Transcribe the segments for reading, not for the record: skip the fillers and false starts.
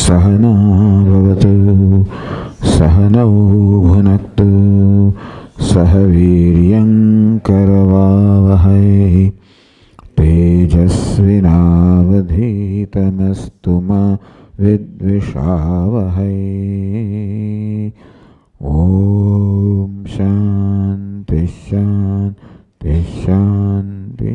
Sahana bhavatu Sahanau bhunaktu Sahaviryam karavavahai Tejasvinavadhitamastu ma vidvishavahai. Om Shanti Shanti Shanti.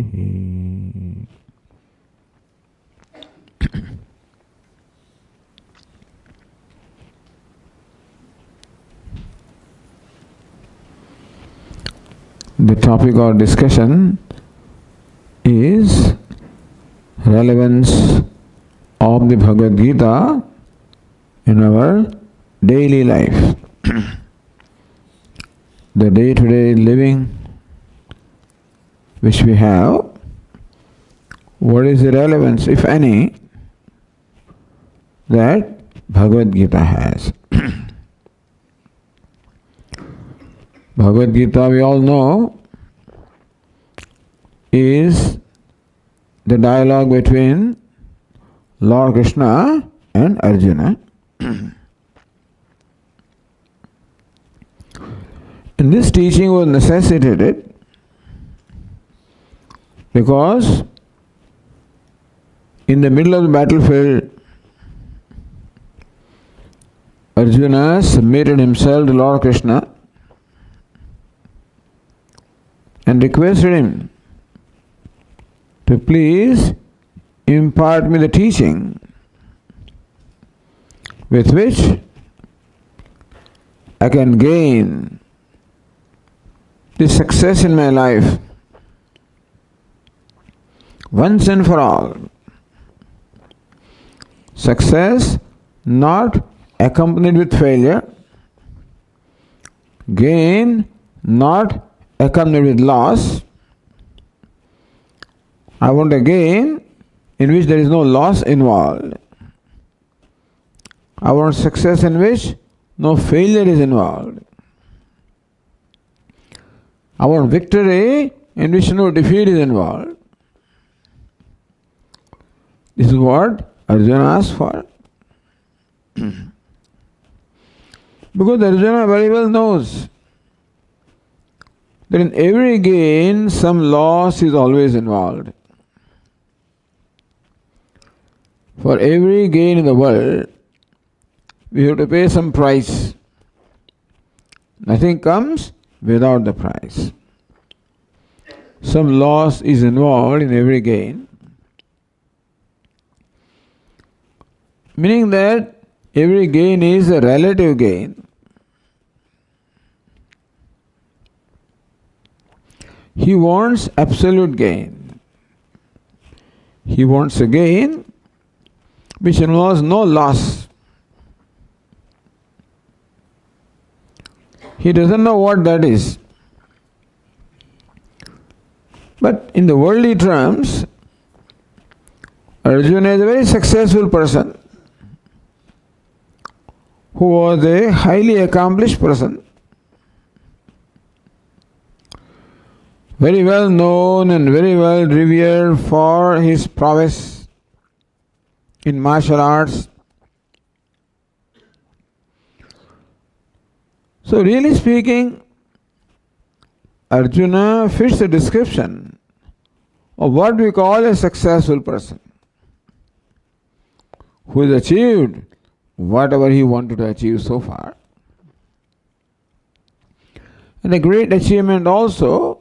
The topic of discussion is relevance of the Bhagavad Gita in our daily life. The day-to-day living which we have, what is the relevance, if any, that Bhagavad Gita has? Bhagavad Gita, we all know, is the dialogue between Lord Krishna and Arjuna. And this teaching was necessitated because in the middle of the battlefield, Arjuna submitted himself to Lord Krishna and requested him to please impart me the teaching with which I can gain the success in my life once and for all. Success not accompanied with failure, gain not accompanied with loss. I want a gain in which there is no loss involved. I want success in which no failure is involved. I want victory in which no defeat is involved. This is what Arjuna asked for. Because Arjuna very well knows that in every gain some loss is always involved. For every gain in the world, we have to pay some price. Nothing comes without the price. Some loss is involved in every gain. Meaning that every gain is a relative gain. He wants absolute gain. He wants a gain which involves no loss. He doesn't know what that is. But in the worldly terms, Arjuna is a very successful person who was a highly accomplished person, very well known and very well revered for his prowess in martial arts. So really speaking, Arjuna fits the description of what we call a successful person, who has achieved whatever he wanted to achieve so far. And a great achievement also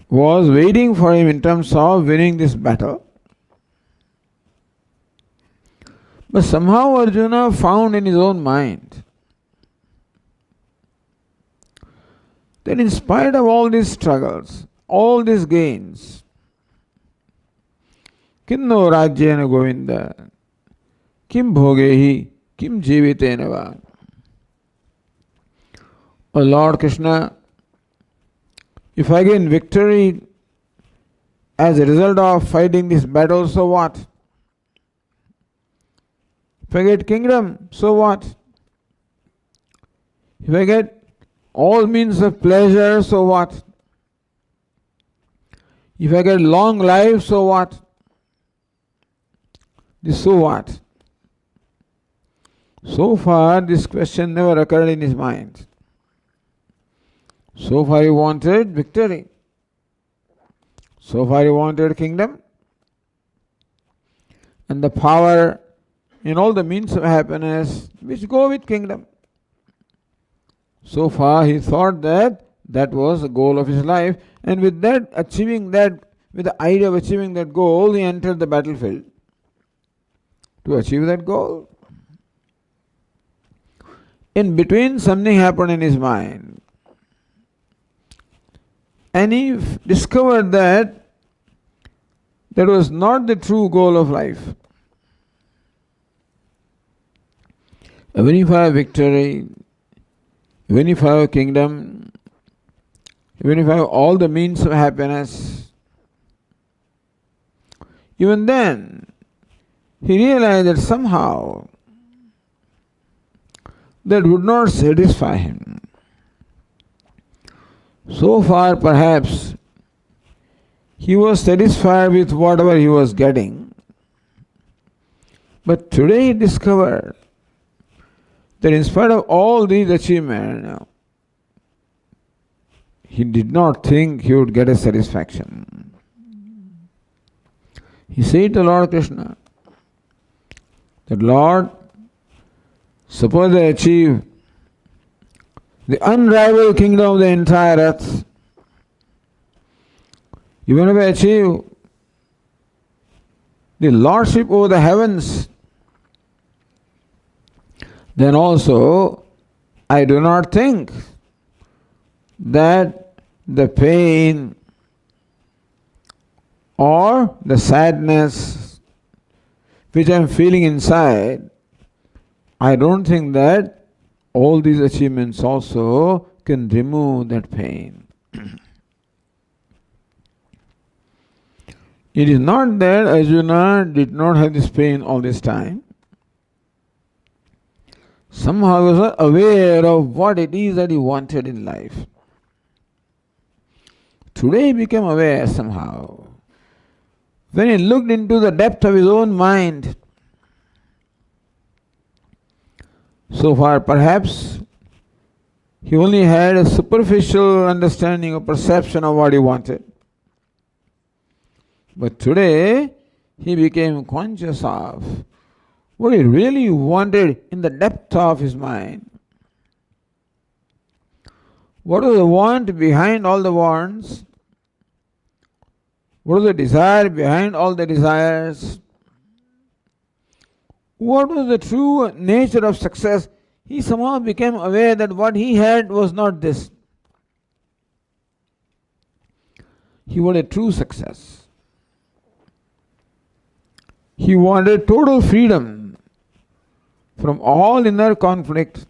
was waiting for him in terms of winning this battle. But somehow Arjuna found in his own mind that in spite of all these struggles, all these gains, kinno rajyena govinda, kim bhogehi, kim jivitena va. O Lord Krishna, if I gain victory as a result of fighting this battle, so what? If I get kingdom, so what? If I get all means of pleasure, so what? If I get long life, so what? This so what? So far, this question never occurred in his mind. So far, he wanted victory. So far, he wanted kingdom and the power in all the means of happiness which go with kingdom. So far, he thought that that was the goal of his life, and with that, achieving that, with the idea of achieving that goal, he entered the battlefield to achieve that goal. In between, something happened in his mind, and he discovered that that was not the true goal of life. Even if I have victory, even if I have a kingdom, even if I have all the means of happiness, even then, he realized that somehow that would not satisfy him. So far, perhaps, he was satisfied with whatever he was getting. But today he discovered that in spite of all these achievements, he did not think he would get a satisfaction. He said to Lord Krishna that, Lord, suppose I achieve the unrivaled kingdom of the entire earth, even if I achieve the lordship over the heavens, then also I do not think that the pain or the sadness which I am feeling inside, I don't think that all these achievements also can remove that pain. It is not that Arjuna did not have this pain all this time. Somehow he was not aware of what it is that he wanted in life. Today he became aware somehow. When he looked into the depth of his own mind, so far perhaps he only had a superficial understanding or perception of what he wanted. But today he became conscious of what he really wanted in the depth of his mind. What was the want behind all the wants? What was the desire behind all the desires? What was the true nature of success? He somehow became aware that what he had was not this. He wanted true success. He wanted total freedom from all inner conflict,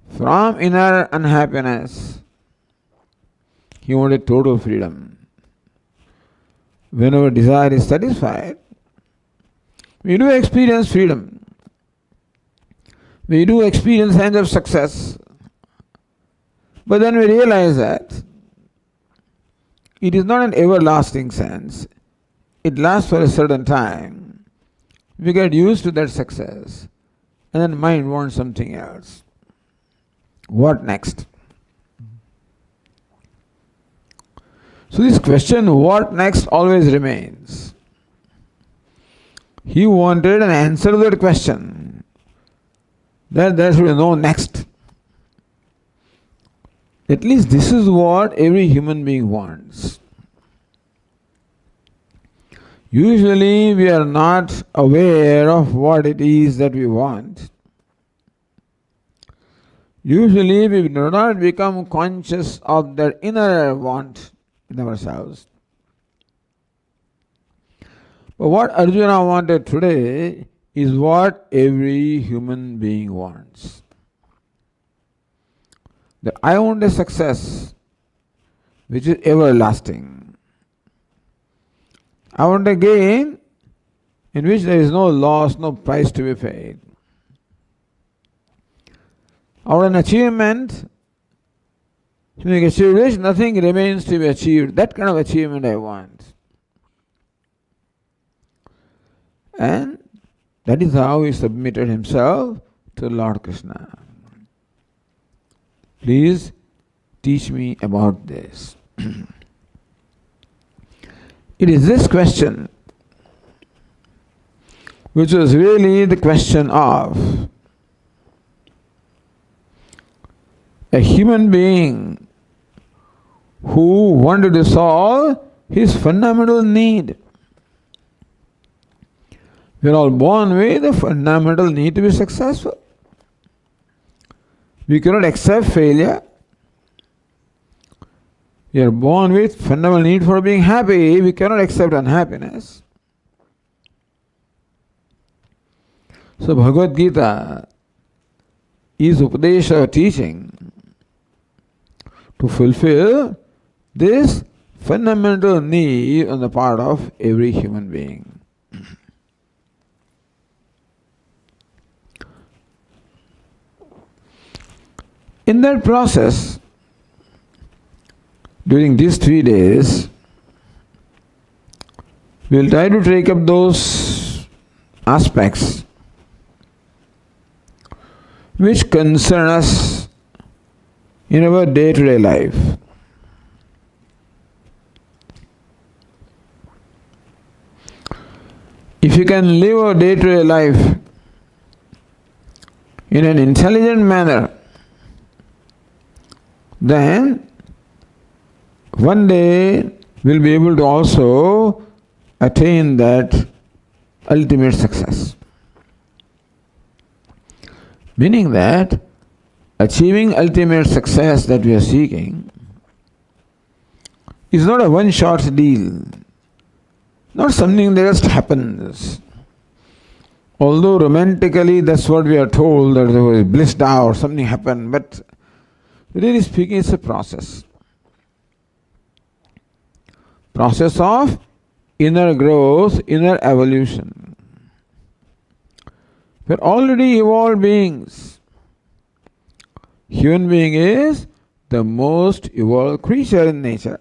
from inner unhappiness. He wanted total freedom. Whenever desire is satisfied, we do experience freedom. We do experience sense of success. But then we realize that it is not an everlasting sense. It lasts for a certain time. We get used to that success, and then mind wants something else. What next? So this question, what next, always remains. He wanted an answer to that question, that there should be no next. At least this is what every human being wants. Usually we are not aware of what it is that we want. Usually we do not become conscious of that inner want in ourselves. But what Arjuna wanted today is what every human being wants. That I want a success which is everlasting. I want a gain in which there is no loss, no price to be paid. I want an achievement to make achieved which nothing remains to be achieved. That kind of achievement I want. And that is how he submitted himself to Lord Krishna. Please teach me about this. It is this question which was really the question of a human being who wanted to solve his fundamental need. We are all born with a fundamental need to be successful. We cannot accept failure. We are born with fundamental need for being happy. We cannot accept unhappiness. So Bhagavad Gita is Upadesha or teaching to fulfill this fundamental need on the part of every human being. In that process, during these 3 days, we will try to take up those aspects which concern us in our day-to-day life. If you can live our day-to-day life in an intelligent manner, then one day we'll be able to also attain that ultimate success. Meaning that achieving ultimate success that we are seeking is not a one-shot deal, not something that just happens. Although romantically that's what we are told, that there was blissed out or something happened, but really speaking, it's a process. Process of inner growth, inner evolution. We're already evolved beings. Human being is the most evolved creature in nature.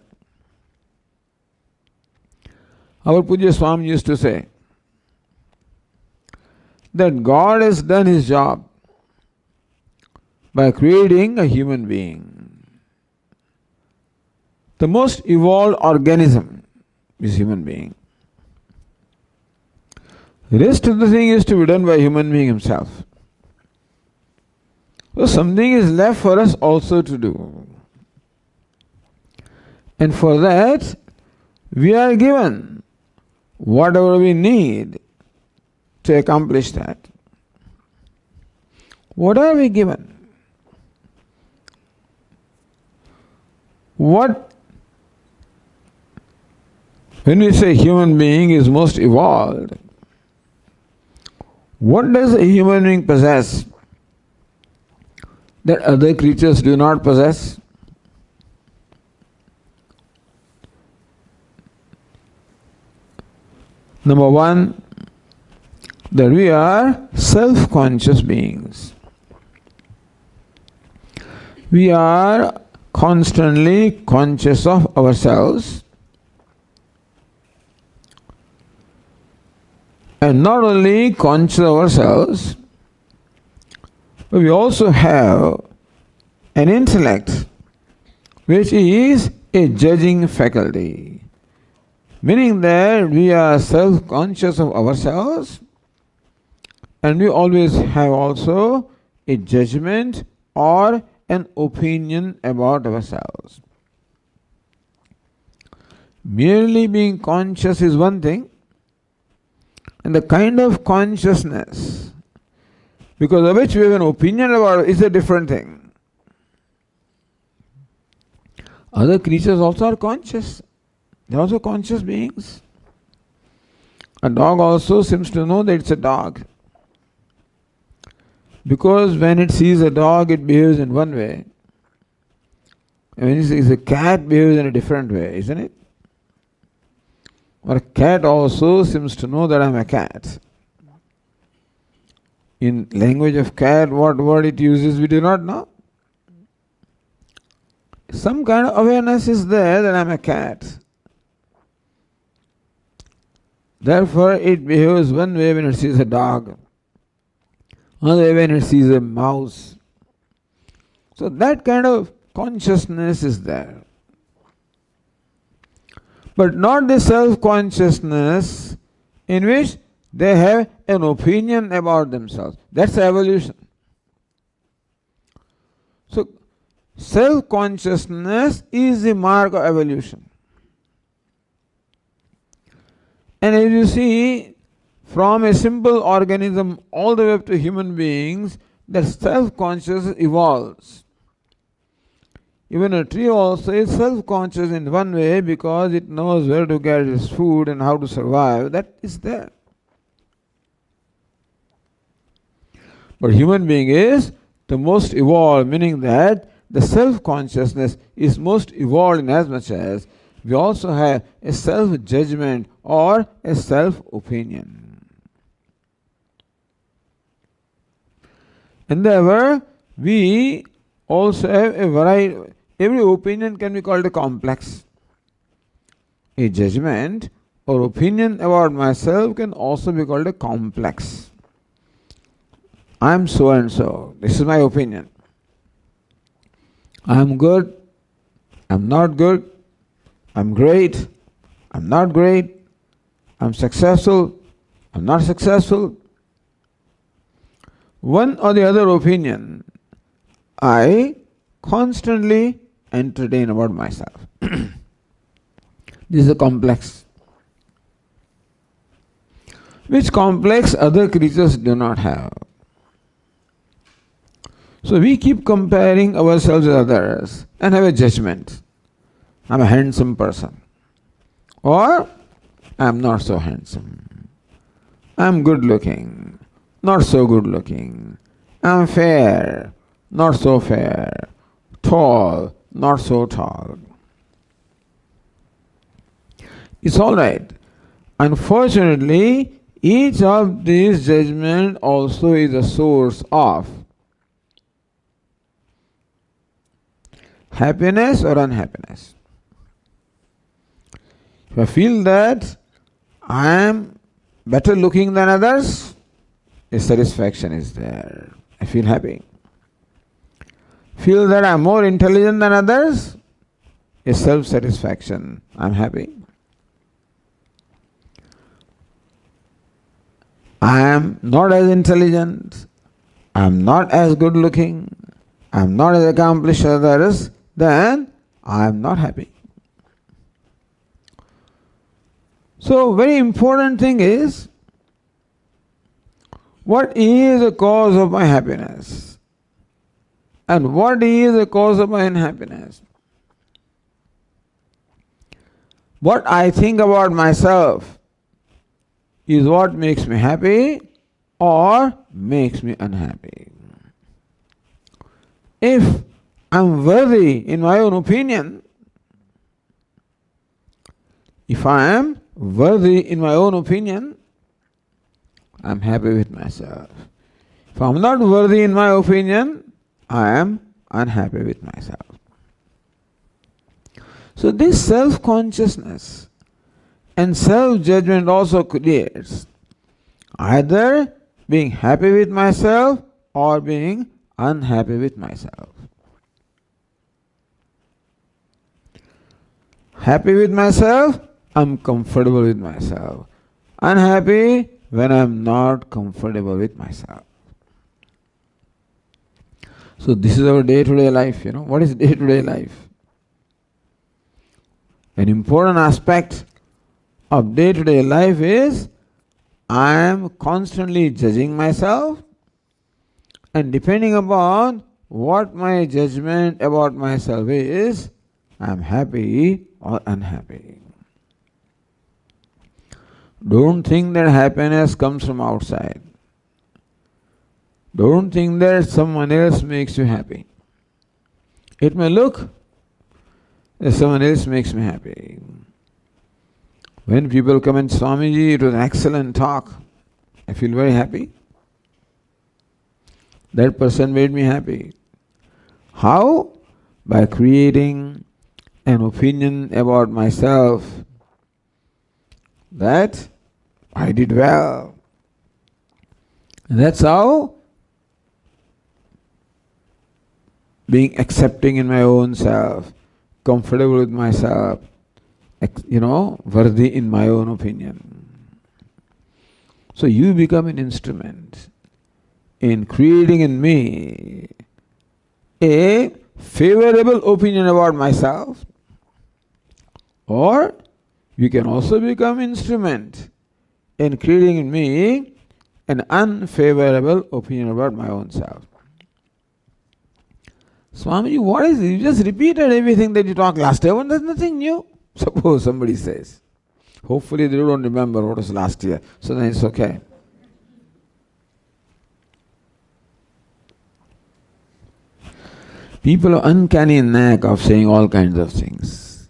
Our Puja Swami used to say that God has done his job by creating a human being. The most evolved organism is human being. The rest of the thing is to be done by human being himself. So something is left for us also to do. And for that, we are given whatever we need to accomplish that. What are we given? When we say human being is most evolved, what does a human being possess that other creatures do not possess? Number one, that we are self-conscious beings. We are constantly conscious of ourselves, and not only conscious of ourselves, but we also have an intellect which is a judging faculty, meaning that we are self-conscious of ourselves and we always have also a judgment or an opinion about ourselves. Merely being conscious is one thing, and the kind of consciousness because of which we have an opinion about it is a different thing. Other creatures also are conscious. They are also conscious beings. A dog also seems to know that it's a dog. Because when it sees a dog, it behaves in one way. And when it sees a cat, it behaves in a different way, isn't it? Or a cat also seems to know that I'm a cat. In language of cat, what word it uses, we do not know. Some kind of awareness is there that I'm a cat. Therefore, it behaves one way when it sees a dog, another way when it sees a mouse. So that kind of consciousness is there. But not the self-consciousness in which they have an opinion about themselves. That's evolution. So, self-consciousness is the mark of evolution. And as you see, from a simple organism all the way up to human beings, that self-consciousness evolves. Even a tree also is self-conscious in one way because it knows where to get its food and how to survive. That is there. But human being is the most evolved, meaning that the self-consciousness is most evolved in as much as we also have a self-judgment or a self-opinion. And therefore, we also have a variety. Every opinion can be called a complex. A judgment or opinion about myself can also be called a complex. I am so and so. This is my opinion. I am good. I am not good. I am great. I am not great. I am successful. I am not successful. One or the other opinion I constantly entertain about myself. This is a complex. Which complex other creatures do not have. So we keep comparing ourselves with others and have a judgment. I'm a handsome person. Or I'm not so handsome. I'm good looking. Not so good looking. I'm fair. Not so fair. Tall. Not so tall. It's all right. Unfortunately, each of these judgments also is a source of happiness or unhappiness. If I feel that I am better looking than others, a satisfaction is there. I feel happy. Feel that I am more intelligent than others, a self-satisfaction. I am happy. I am not as intelligent. I am not as good looking. I am not as accomplished as others. Then I am not happy. So, very important thing is, what is the cause of my happiness? And what is the cause of my unhappiness? What I think about myself is what makes me happy or makes me unhappy. If I'm worthy in my own opinion, if I am worthy in my own opinion, I'm happy with myself. If I'm not worthy in my opinion, I am unhappy with myself. So this self-consciousness and self-judgment also creates either being happy with myself or being unhappy with myself. Happy with myself, I'm comfortable with myself. Unhappy when I'm not comfortable with myself. So this is our day-to-day life, What is day-to-day life? An important aspect of day-to-day life is I am constantly judging myself, and depending upon what my judgment about myself is, I am happy or unhappy. Don't think that happiness comes from outside. Don't think that someone else makes you happy. It may look that someone else makes me happy. When people come and Swamiji, it was an excellent talk. I feel very happy. That person made me happy. How? By creating an opinion about myself that I did well. And that's how being accepting in my own self, comfortable with myself, worthy in my own opinion. So you become an instrument in creating in me a favorable opinion about myself, or you can also become instrument in creating in me an unfavorable opinion about my own self. Swami, what is it? You just repeated everything that you talked last year. There's nothing new. Suppose somebody says. Hopefully they don't remember what was last year. So then it's okay. People are uncanny knack of saying all kinds of things.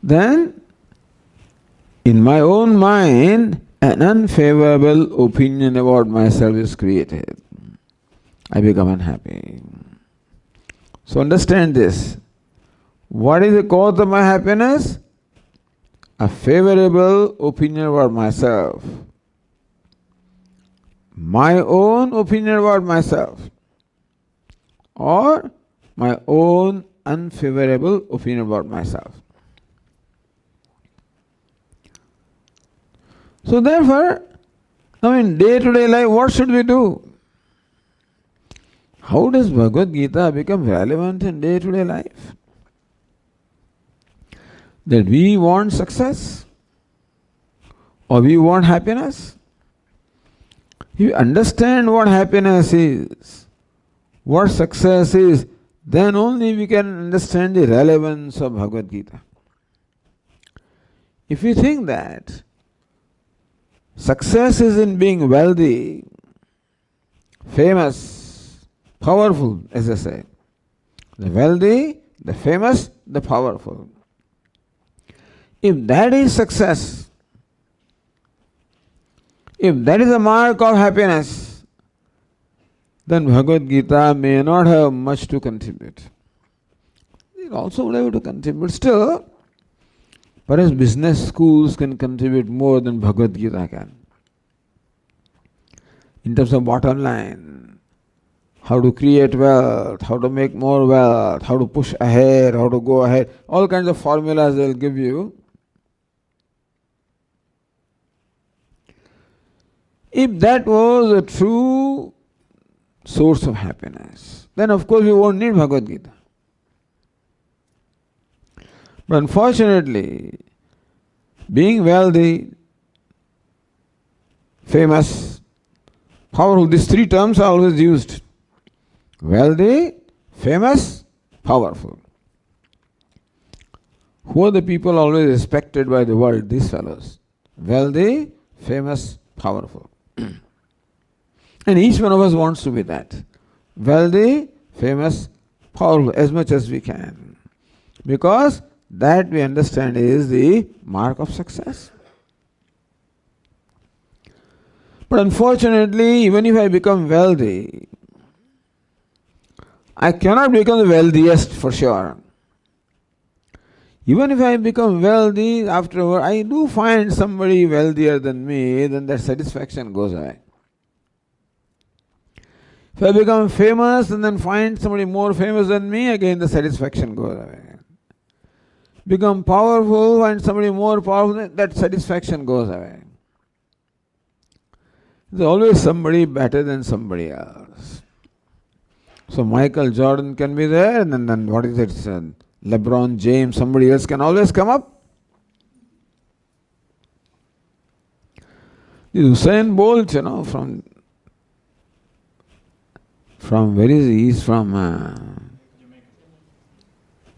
Then, in my own mind, an unfavorable opinion about myself is created. I become unhappy. So understand this. What is the cause of my happiness? A favorable opinion about myself. My own opinion about myself. Or my own unfavorable opinion about myself. So therefore, day-to-day life, what should we do? How does Bhagavad Gita become relevant in day-to-day life? That we want success or we want happiness? If you understand what happiness is, what success is, then only we can understand the relevance of Bhagavad Gita. If you think that success is in being wealthy, famous, powerful, as I say. The wealthy, the famous, the powerful. If that is success, if that is a mark of happiness, then Bhagavad Gita may not have much to contribute. It also would have to contribute. Still, perhaps business schools can contribute more than Bhagavad Gita can. In terms of bottom line, how to create wealth, how to make more wealth, how to push ahead, how to go ahead, all kinds of formulas they'll give you. If that was a true source of happiness, then of course we won't need Bhagavad Gita. But unfortunately, being wealthy, famous, powerful, these three terms are always used. Wealthy, famous, powerful. Who are the people always respected by the world? These fellows. Wealthy, famous, powerful. And each one of us wants to be that. Wealthy, famous, powerful, as much as we can. Because that we understand is the mark of success. But unfortunately, even if I become wealthy, I cannot become the wealthiest for sure. Even if I become wealthy, afterward I do find somebody wealthier than me, then that satisfaction goes away. If I become famous and then find somebody more famous than me, again the satisfaction goes away. Become powerful, find somebody more powerful, that satisfaction goes away. There's always somebody better than somebody else. So Michael Jordan can be there, and then what is it? LeBron James, somebody else can always come up. Usain Bolt, from where is he? He's from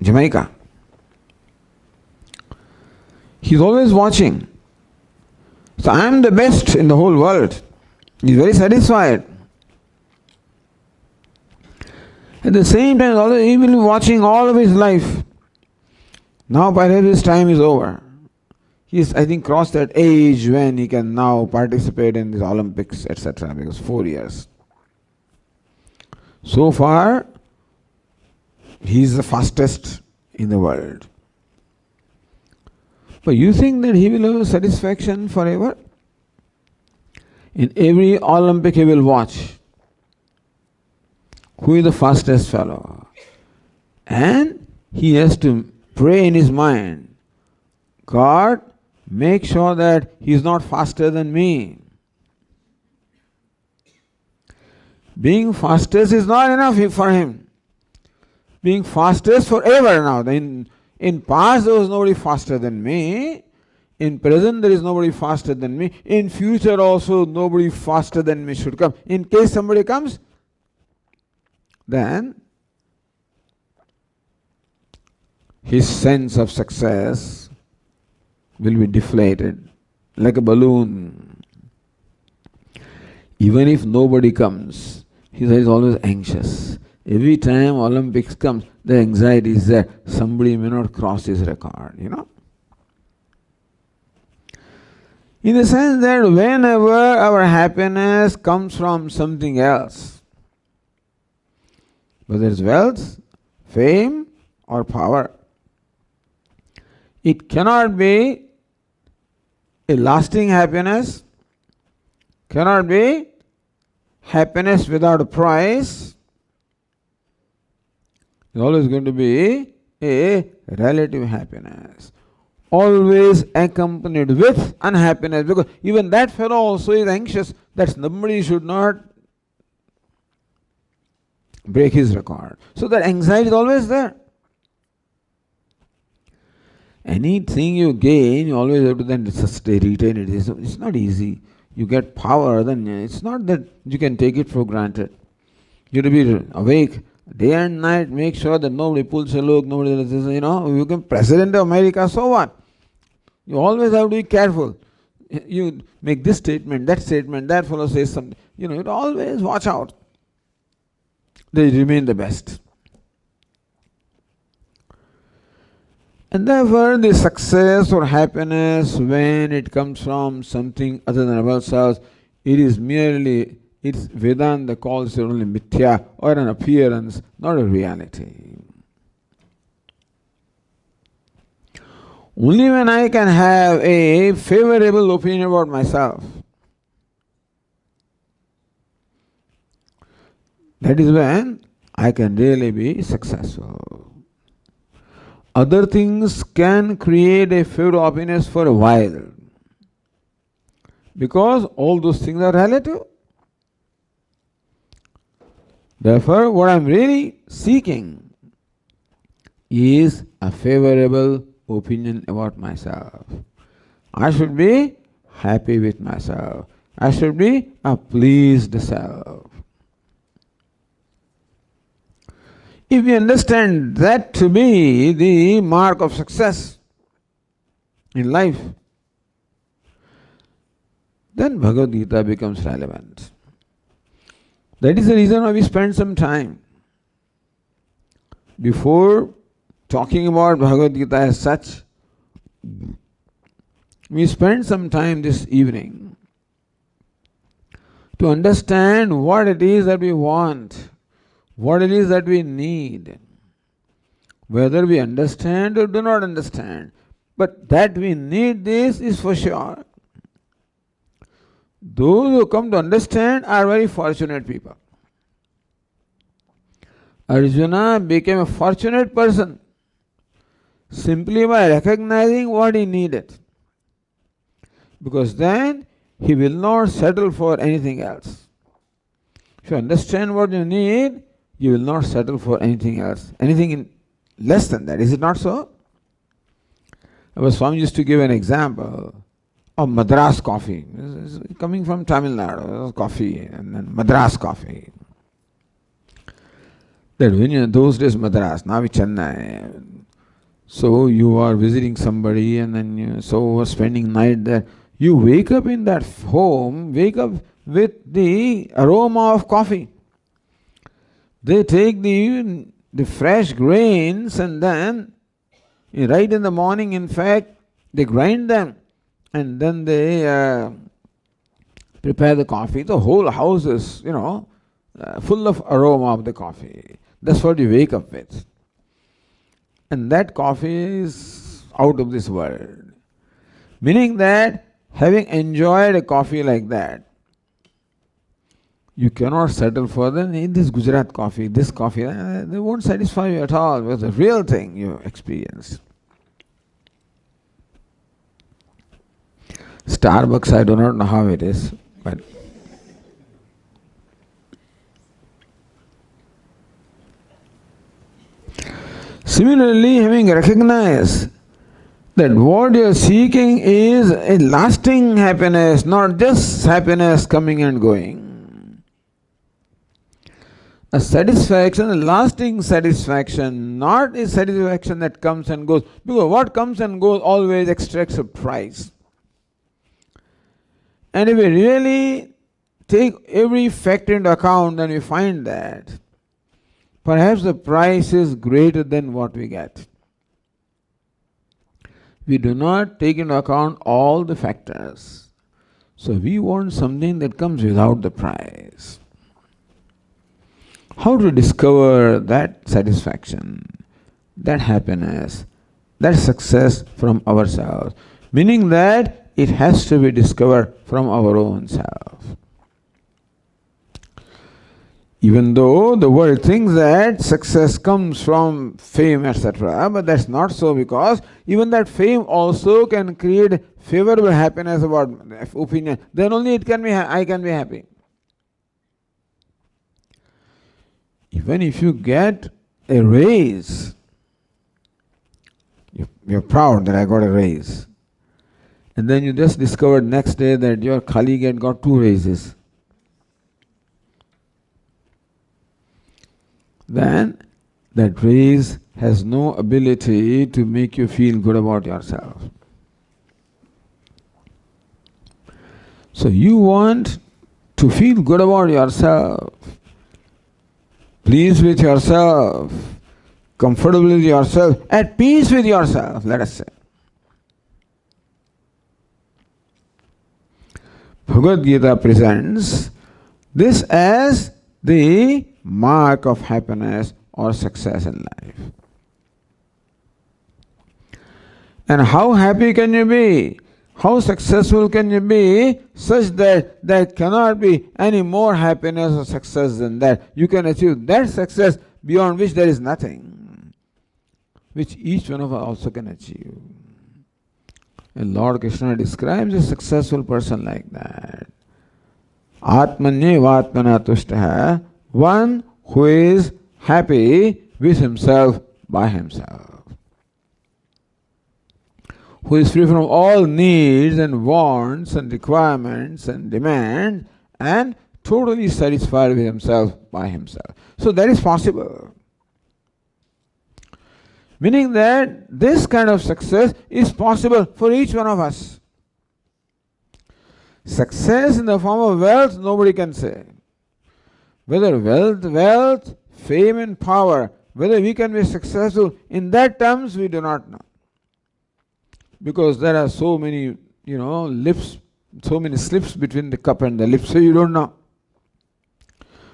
Jamaica. He's always watching. So I am the best in the whole world. He's very satisfied. At the same time, he will be watching all of his life. Now perhaps his time is over. He's, I think, crossed that age when he can now participate in the Olympics, etc. Because 4 years. So far, he's the fastest in the world. But you think that he will have satisfaction forever? In every Olympic he will watch who is the fastest fellow. And he has to pray in his mind, God, make sure that he is not faster than me. Being fastest is not enough for him. Being fastest forever now. In past there was nobody faster than me. In present there is nobody faster than me. In future also nobody faster than me should come. In case somebody comes, then his sense of success will be deflated like a balloon. Even if nobody comes, he is always anxious. Every time Olympics comes, the anxiety is there. Somebody may not cross his record, In the sense that whenever our happiness comes from something else, whether it's wealth, fame, or power, it cannot be a lasting happiness, cannot be happiness without a price. It's always going to be a relative happiness, always accompanied with unhappiness, because even that fellow also is anxious that somebody should not break his record. So that anxiety is always there. Anything you gain, you always have to then retain it. It's not easy. You get power, then it's not that you can take it for granted. You have to be awake day and night, make sure that nobody pulls a look, nobody does, you can President of America, so what? You always have to be careful. You make this statement, that fellow says something. You always watch out. They remain the best. And therefore, the success or happiness, when it comes from something other than ourselves, it's Vedanta calls it only mithya, or an appearance, not a reality. Only when I can have a favorable opinion about myself, that is when I can really be successful. Other things can create a favorable happiness for a while, because all those things are relative. Therefore, what I am really seeking is a favorable opinion about myself. I should be happy with myself. I should be a pleased self. If we understand that to be the mark of success in life, then Bhagavad Gita becomes relevant. That is the reason why we spend some time before talking about Bhagavad Gita as such. We spend some time this evening to understand what it is that we want, what it is that we need, whether we understand or do not understand. But that we need this is for sure. Those who come to understand are very fortunate people. Arjuna became a fortunate person simply by recognizing what he needed, because then he will not settle for anything else. If you understand what you need, you will not settle for anything else, anything less than that. Is it not so? Our Swami used to give an example of Madras coffee. It's coming from Tamil Nadu, coffee, and then Madras coffee. That when those days Madras, now it's Chennai. So you are visiting somebody and then you spending night there. You wake up in that home, wake up with the aroma of coffee. They take the fresh grains and then right in the morning, in fact, they grind them and then they prepare the coffee. The whole house is, full of aroma of the coffee. That's what you wake up with. And that coffee is out of this world. Meaning that having enjoyed a coffee like that, you cannot settle for this Gujarat coffee, this coffee. They won't satisfy you at all with the real thing you experienced. Starbucks, I do not know how it is, but similarly, having recognized that what you are seeking is a lasting happiness, not just happiness coming and going. A satisfaction, a lasting satisfaction, not a satisfaction that comes and goes. Because what comes and goes always extracts a price. And if we really take every factor into account, then we find that perhaps the price is greater than what we get. We do not take into account all the factors. So we want something that comes without the price. How to discover that satisfaction, that happiness, that success from ourselves? Meaning that it has to be discovered from our own self. Even though the world thinks that success comes from fame, etc., but that's not so, because even that fame also can create favorable happiness about opinion. Then only I can be happy. Even if you get a raise, you're proud that I got a raise. And then you just discovered next day that your colleague had got 2 raises. Then that raise has no ability to make you feel good about yourself. So you want to feel good about yourself, pleased with yourself, comfortable with yourself, at peace with yourself, let us say. Bhagavad Gita presents this as the mark of happiness or success in life. And how happy can you be? How successful can you be such that there cannot be any more happiness or success than that? You can achieve that success beyond which there is nothing, which each one of us also can achieve. And Lord Krishna describes a successful person like that. Atmanyevatmana tushtaha, one who is happy with himself by himself, who is free from all needs and wants and requirements and demands and totally satisfied with himself by himself. So that is possible. Meaning that this kind of success is possible for each one of us. Success in the form of wealth, nobody can say. Whether wealth, fame and power, whether we can be successful in that terms, we do not know. Because there are so many, lips, so many slips between the cup and the lip, so you don't know.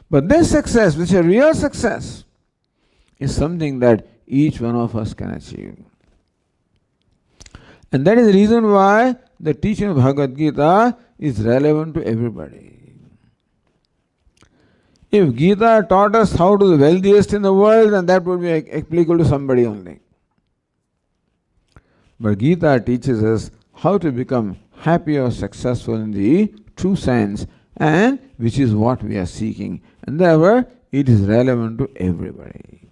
But this success, which is a real success, is something that each one of us can achieve. And that is the reason why the teaching of Bhagavad Gita is relevant to everybody. If Gita taught us how to be the wealthiest in the world, then that would be applicable to somebody only. But Gita teaches us how to become happy or successful in the true sense, and which is what we are seeking. And therefore, it is relevant to everybody.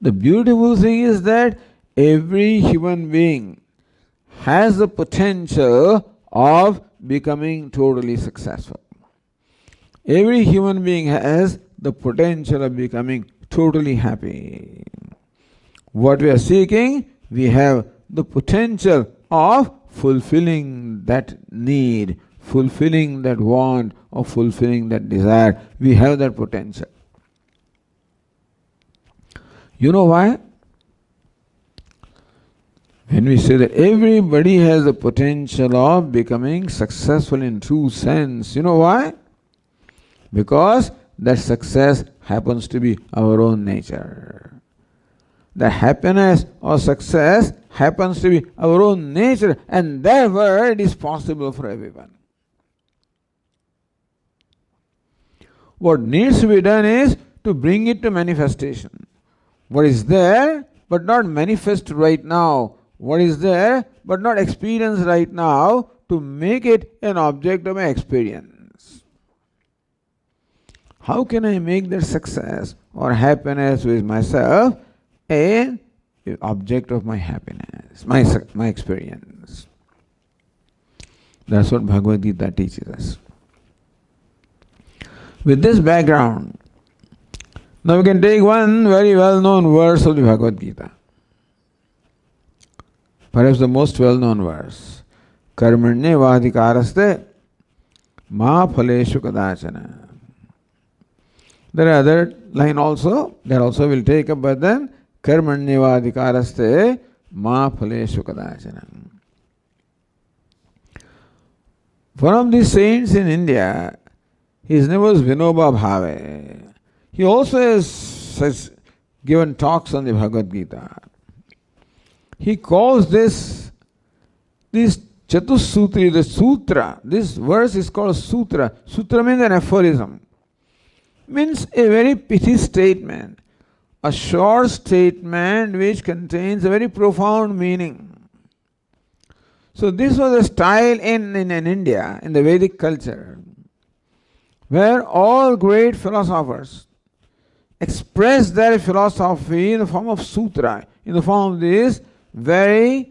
The beautiful thing is that every human being has the potential of becoming totally successful. Every human being has the potential of becoming totally happy. What we are seeking, we have the potential of fulfilling that need, fulfilling that want, or fulfilling that desire. We have that potential. You know why? When we say that everybody has the potential of becoming successful in true sense, you know why? Because that success happens to be our own nature. The happiness or success happens to be our own nature, and therefore it is possible for everyone. What needs to be done is to bring it to manifestation. What is there but not manifest right now, what is there but not experienced right now, to make it an object of my experience. How can I make that success or happiness with myself an object of my happiness, my experience? That's what Bhagavad Gita teaches us. With this background, now we can take one very well-known verse of the Bhagavad Gita. Perhaps the most well-known verse. Karmanye vadikaraste ma phaleshu kadachana. There are other line also, that also will take up, but then Karmanye vadikaraste ma phaleshu kadachana. One of the saints in India, his name was Vinoba Bhave. He also has given talks on the Bhagavad Gita. He calls this Chatussutri, the sutra. This verse is called sutra. Sutra means an aphorism. Means a very pithy statement. A short statement which contains a very profound meaning. So this was a style in India, in the Vedic culture, where all great philosophers express their philosophy in the form of sutra, in the form of this very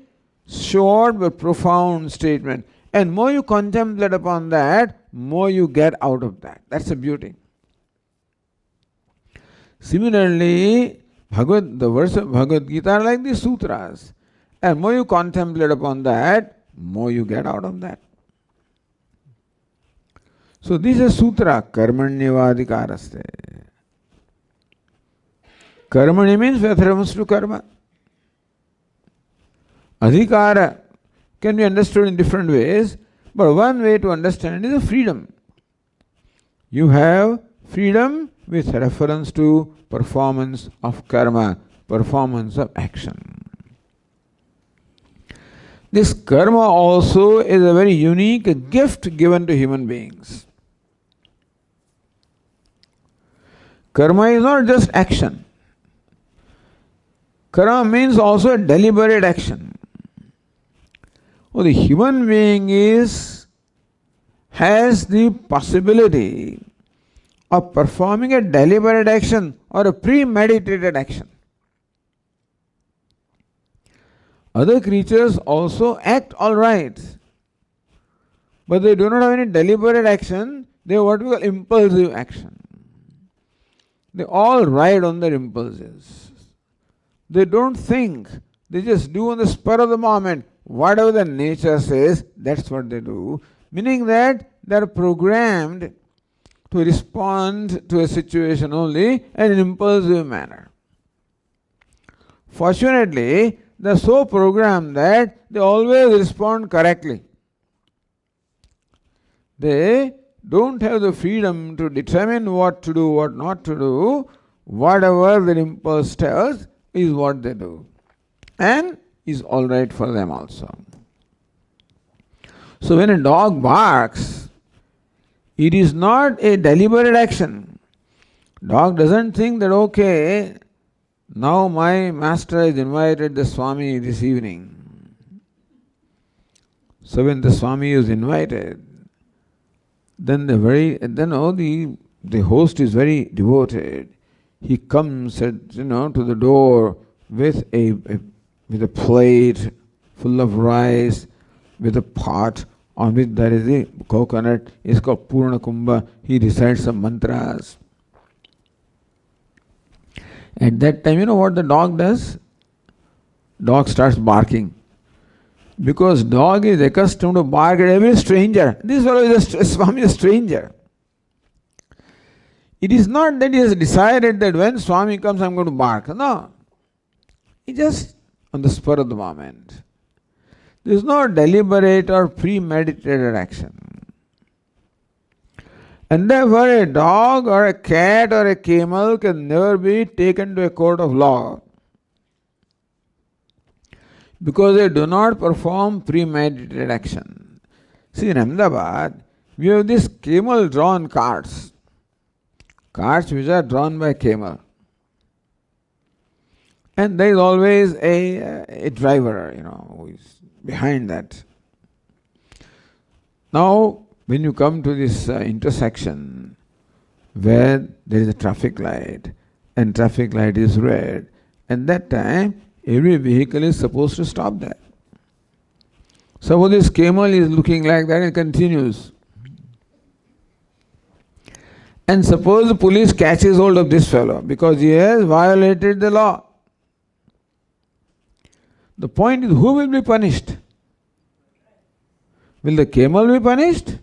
short but profound statement. And more you contemplate upon that, more you get out of that. That's the beauty. Similarly, the verse of Bhagavad Gita are like the sutras. And more you contemplate upon that, more you get out of that. So this is sutra, karmanyavadikaraste. Karmani means with reference to karma. Adhikara can be understood in different ways, but one way to understand is freedom. You have freedom with reference to performance of karma, performance of action. This karma also is a very unique gift given to human beings. Karma is not just action. Karma means also a deliberate action. Oh, the human being has the possibility of performing a deliberate action or a premeditated action. Other creatures also act all right, but they do not have any deliberate action. They have what we call impulsive action. They all ride on their impulses. They don't think. They just do on the spur of the moment. Whatever the nature says, that's what they do. Meaning that they are programmed to respond to a situation only in an impulsive manner. Fortunately, they are so programmed that they always respond correctly. They don't have the freedom to determine what to do, what not to do. Whatever their impulse tells is what they do. And is all right for them also. So when a dog barks, it is not a deliberate action. Dog doesn't think that, okay, now my master has invited the Swami this evening. So when the Swami is invited, then the host is very devoted. He comes to the door with a plate full of rice, with a pot on which there is a coconut. It's called Purna Kumbha. He recites some mantras. At that time, you know what the dog does? Dog starts barking. Because dog is accustomed to bark at every stranger. This fellow is Swami is a stranger. It is not that he has decided that when Swami comes, I am going to bark. No. He just on the spur of the moment. There is no deliberate or premeditated action. And therefore a dog or a cat or a camel can never be taken to a court of law. because they do not perform premeditated action. See, in Ahmedabad, we have these camel-drawn carts. Carts which are drawn by camel. And there is always a driver, who is behind that. Now, when you come to this intersection where there is a traffic light and traffic light is red, at that time, every vehicle is supposed to stop there. Suppose this camel is looking like that and continues. And suppose the police catches hold of this fellow because he has violated the law. The point is, who will be punished? Will the camel be punished?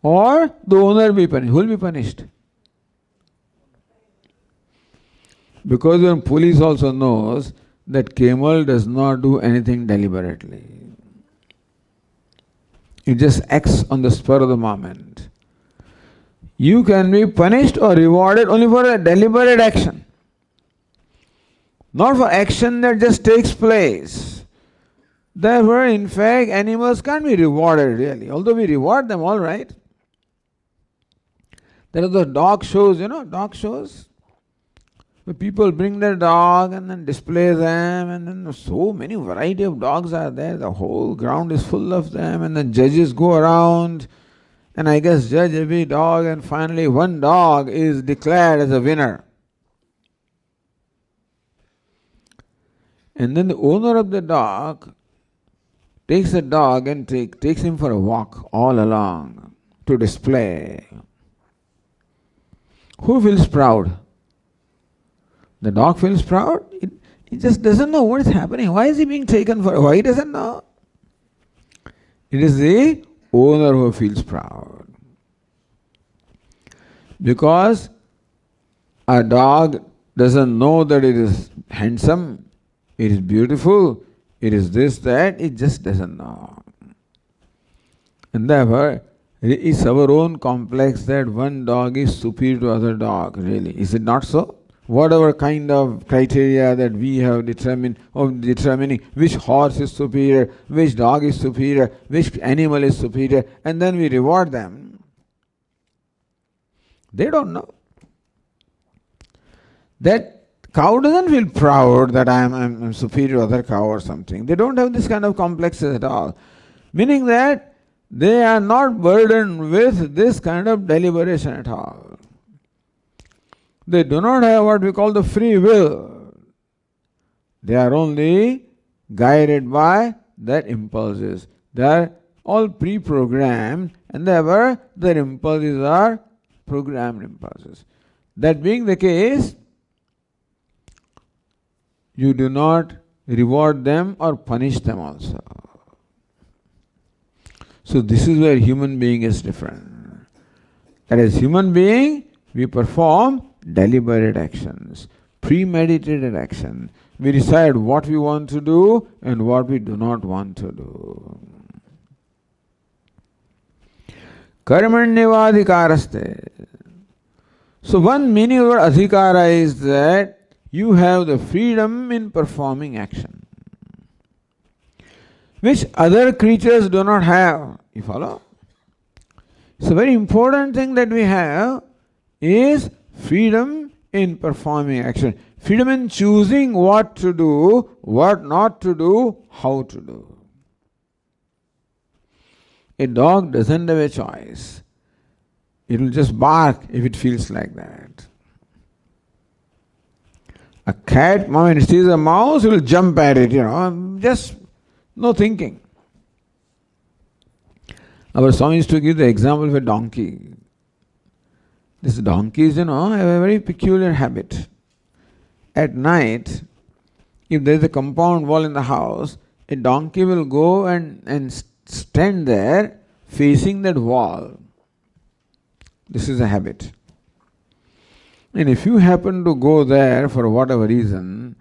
Or the owner be punished? Who will be punished? Because when police also knows that camel does not do anything deliberately. It just acts on the spur of the moment. You can be punished or rewarded only for a deliberate action. Not for action that just takes place. Therefore, in fact, animals can't be rewarded really. Although we reward them, all right. There are the dog shows, dog shows. Where people bring their dog and then display them, and then so many variety of dogs are there. The whole ground is full of them, and the judges go around and I guess judge every dog, and finally one dog is declared as a winner. And then the owner of the dog takes the dog and takes him for a walk all along to display. Who feels proud? The dog feels proud. It just doesn't know what is happening. Why is he being taken for? Why he doesn't know? It is the owner who feels proud. Because a dog doesn't know that it is handsome, it is beautiful, it is this, that, it just doesn't know. And therefore, it is our own complex that one dog is superior to other dog, really. Is it not so? Whatever kind of criteria that we have determined of determining which horse is superior, which dog is superior, which animal is superior, and then we reward them. They don't know. That cow doesn't feel proud that I'm superior to other cow or something. They don't have this kind of complexes at all. Meaning that they are not burdened with this kind of deliberation at all. They do not have what we call the free will. They are only guided by their impulses. They are all pre-programmed, and therefore their impulses are programmed impulses. That being the case, you do not reward them or punish them also. So this is where human being is different. That as human being, we perform deliberate actions, premeditated action. We decide what we want to do and what we do not want to do. Karmanyavadhikaraste. So one meaning of adhikara is that you have the freedom in performing action, which other creatures do not have. You follow? So very important thing that we have is freedom in performing action. Freedom in choosing what to do, what not to do, how to do. A dog doesn't have a choice. It will just bark if it feels like that. A cat, when it sees a mouse, it will jump at it, just no thinking. Our Swami used to give the example of a donkey. These donkeys, have a very peculiar habit. At night, if there is a compound wall in the house, a donkey will go and stand there facing that wall. This is a habit. And if you happen to go there for whatever reason,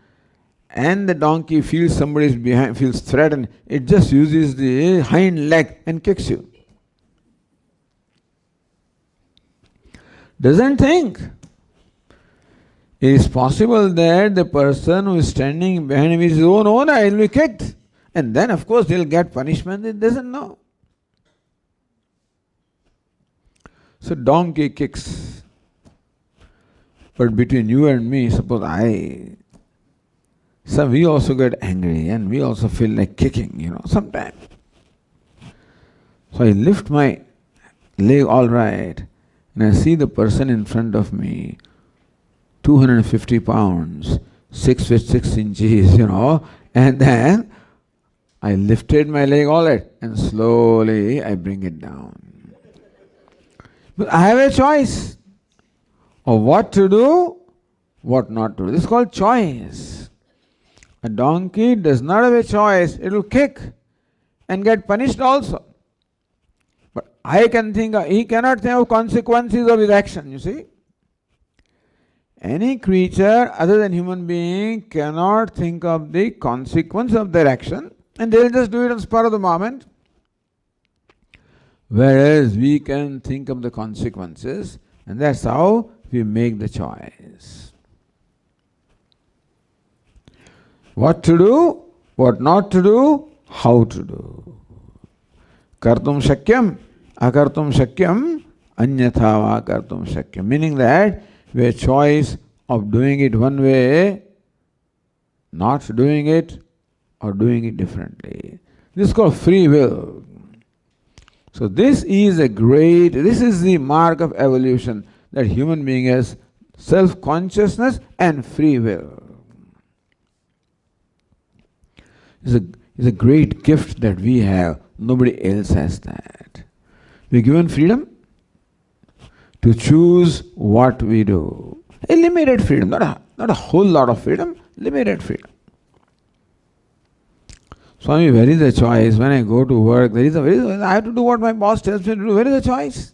and the donkey feels somebody is behind, feels threatened, it just uses the hind leg and kicks you. Doesn't think. It is possible that the person who is standing behind him is his own owner, he will be kicked. And then, of course, he will get punishment he doesn't know. So, donkey kicks. But between you and me, suppose we also get angry and we also feel like kicking, sometimes. So I lift my leg all right and I see the person in front of me, 250 pounds, 6 feet 6 inches, and then I lifted my leg all right and slowly I bring it down. But I have a choice of what to do, what not to do. This is called choice. A donkey does not have a choice. It will kick and get punished also. But he cannot think of consequences of his action, you see. Any creature other than human being cannot think of the consequence of their action and they will just do it on the spur of the moment. Whereas we can think of the consequences and that's how we make the choice. What to do, what not to do, how to do. Kartum shakyam, akartum shakyam, anyatha va kartum shakyam. Meaning that we have a choice of doing it one way, not doing it, or doing it differently. This is called free will. So this is the mark of evolution, that human being has self-consciousness and free will. It's a great gift that we have. Nobody else has that. We're given freedom to choose what we do. A limited freedom, not a whole lot of freedom, limited freedom. Swami, where is the choice? When I go to work, I have to do what my boss tells me to do. Where is the choice?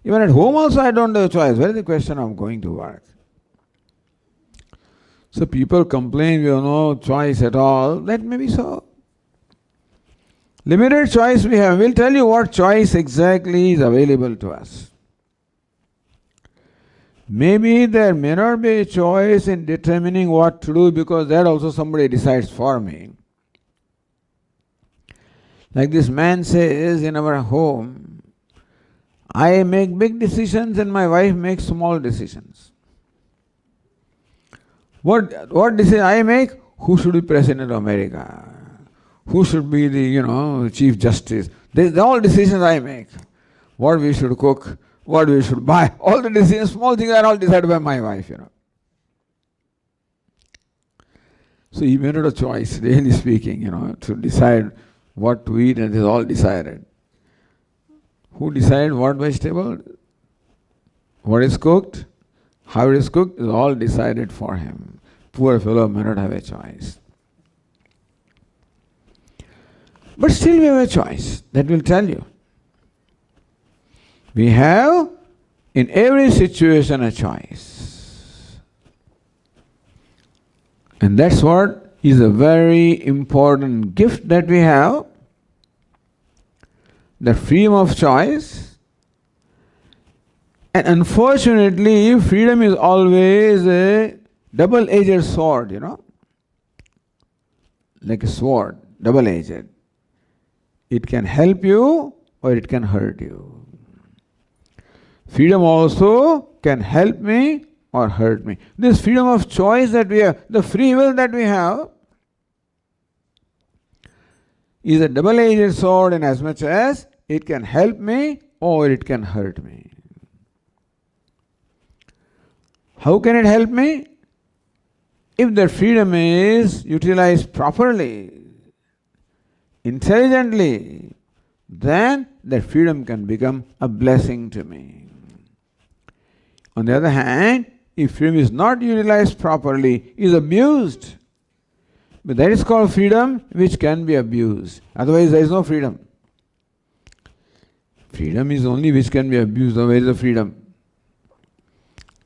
Even at home also I don't have a choice. Where is the question of going to work? So people complain we have no choice at all. That may be so. Limited choice we have. We'll tell you what choice exactly is available to us. Maybe there may not be a choice in determining what to do because that also somebody decides for me. Like this man says in our home, I make big decisions and my wife makes small decisions. What decision I make? Who should be president of America? Who should be the chief justice? They're all decisions I make. What we should cook, what we should buy, all the decisions, small things are all decided by my wife. So he made a choice, really speaking, to decide what to eat, and it is all decided. Who decided what vegetable, what is cooked, how it is cooked, is all decided for him. Poor fellow may not have a choice. But still we have a choice. That will tell you. We have in every situation a choice. And that's what is a very important gift that we have. The freedom of choice. And unfortunately, freedom is always a double-edged sword, like a sword, double-edged. It can help you or it can hurt you. Freedom also can help me or hurt me. This freedom of choice that we have, the free will that we have, is a double-edged sword in as much as it can help me or it can hurt me. How can it help me? If the freedom is utilized properly, intelligently, then that freedom can become a blessing to me. On the other hand, if freedom is not utilized properly, is abused, but that is called freedom which can be abused. Otherwise there is no freedom. Freedom is only which can be abused, otherwise there is a freedom.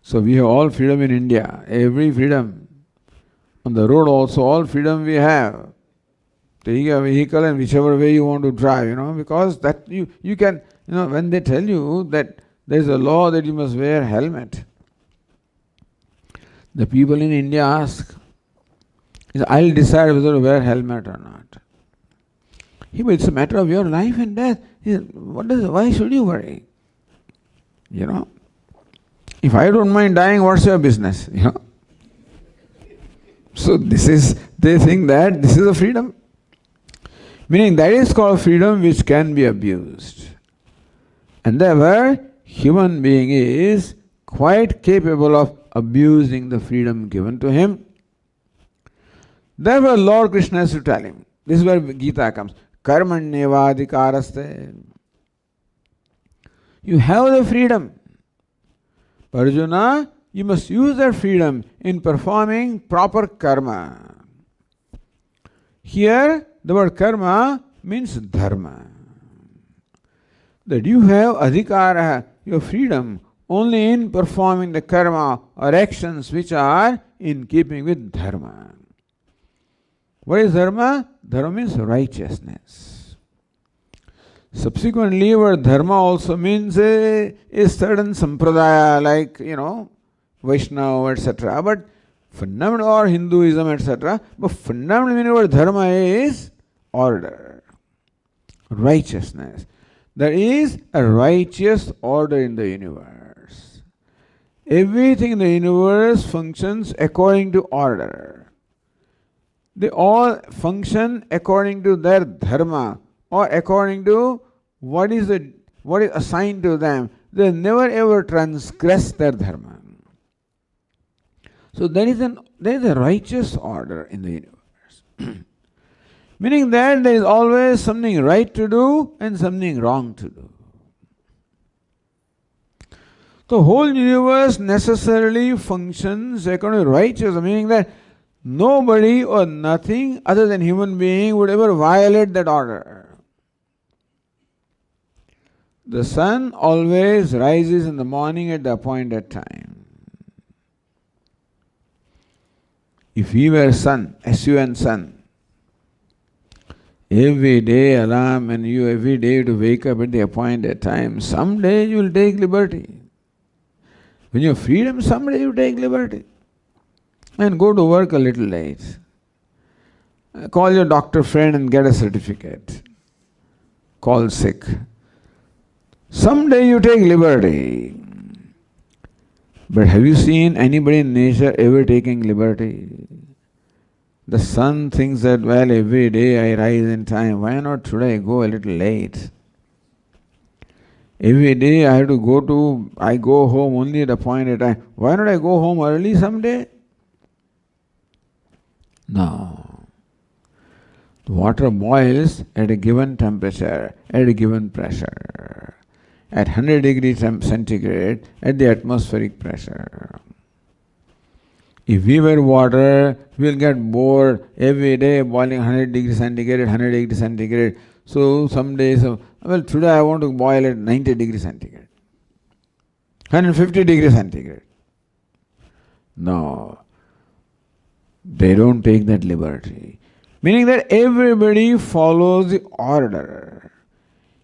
So we have all freedom in India, every freedom. On the road also all freedom we have. Take a vehicle and whichever way you want to drive, because that you can, when they tell you that there is a law that you must wear helmet. The people in India ask, I'll decide whether to wear helmet or not. But it's a matter of your life and death. Why should you worry? If I don't mind dying, what's your business? So they think that this is a freedom. Meaning that is called freedom which can be abused. And therefore, human being is quite capable of abusing the freedom given to him. Therefore, Lord Krishna has to tell him. This is where Gita comes. Karmanyevadhikaraste. You have the freedom. Arjuna, you must use that freedom in performing proper karma. Here, the word karma means dharma. That you have adhikara, your freedom, only in performing the karma or actions which are in keeping with dharma. What is dharma? Dharma means righteousness. Subsequently, word dharma also means a certain sampradaya, like, Vaishnava, etc. But fundamental, or Hinduism, etc. But fundamental meaning of word dharma is order, righteousness. There is a righteous order in the universe. Everything in the universe functions according to order. They all function according to their dharma, or according to what is assigned to them. They never ever transgress their dharma. So there is a righteous order in the universe. Meaning that there is always something right to do and something wrong to do. The whole universe necessarily functions according to righteous, meaning that nobody or nothing other than human being would ever violate that order. The sun always rises in the morning at the appointed time. If we were sun, S-U-N, sun, every day alarm and you every day to wake up at the appointed time, someday you will take liberty. When you have freedom, someday you take liberty. And go to work a little late. Call your doctor friend and get a certificate. Call sick. Someday you take liberty. But have you seen anybody in nature ever taking liberty? The sun thinks that, well, every day I rise in time. Why not today go a little late? Every day I go home only at a appointed time. Why not I go home early someday? No. The water boils at a given temperature, at a given pressure. At 100 degrees centigrade, at the atmospheric pressure. If we were water, we will get bored every day boiling 100 degrees centigrade, 100 degrees centigrade. So some days, today I want to boil at 90 degrees centigrade, 150 degrees centigrade. No, they don't take that liberty. Meaning that everybody follows the order.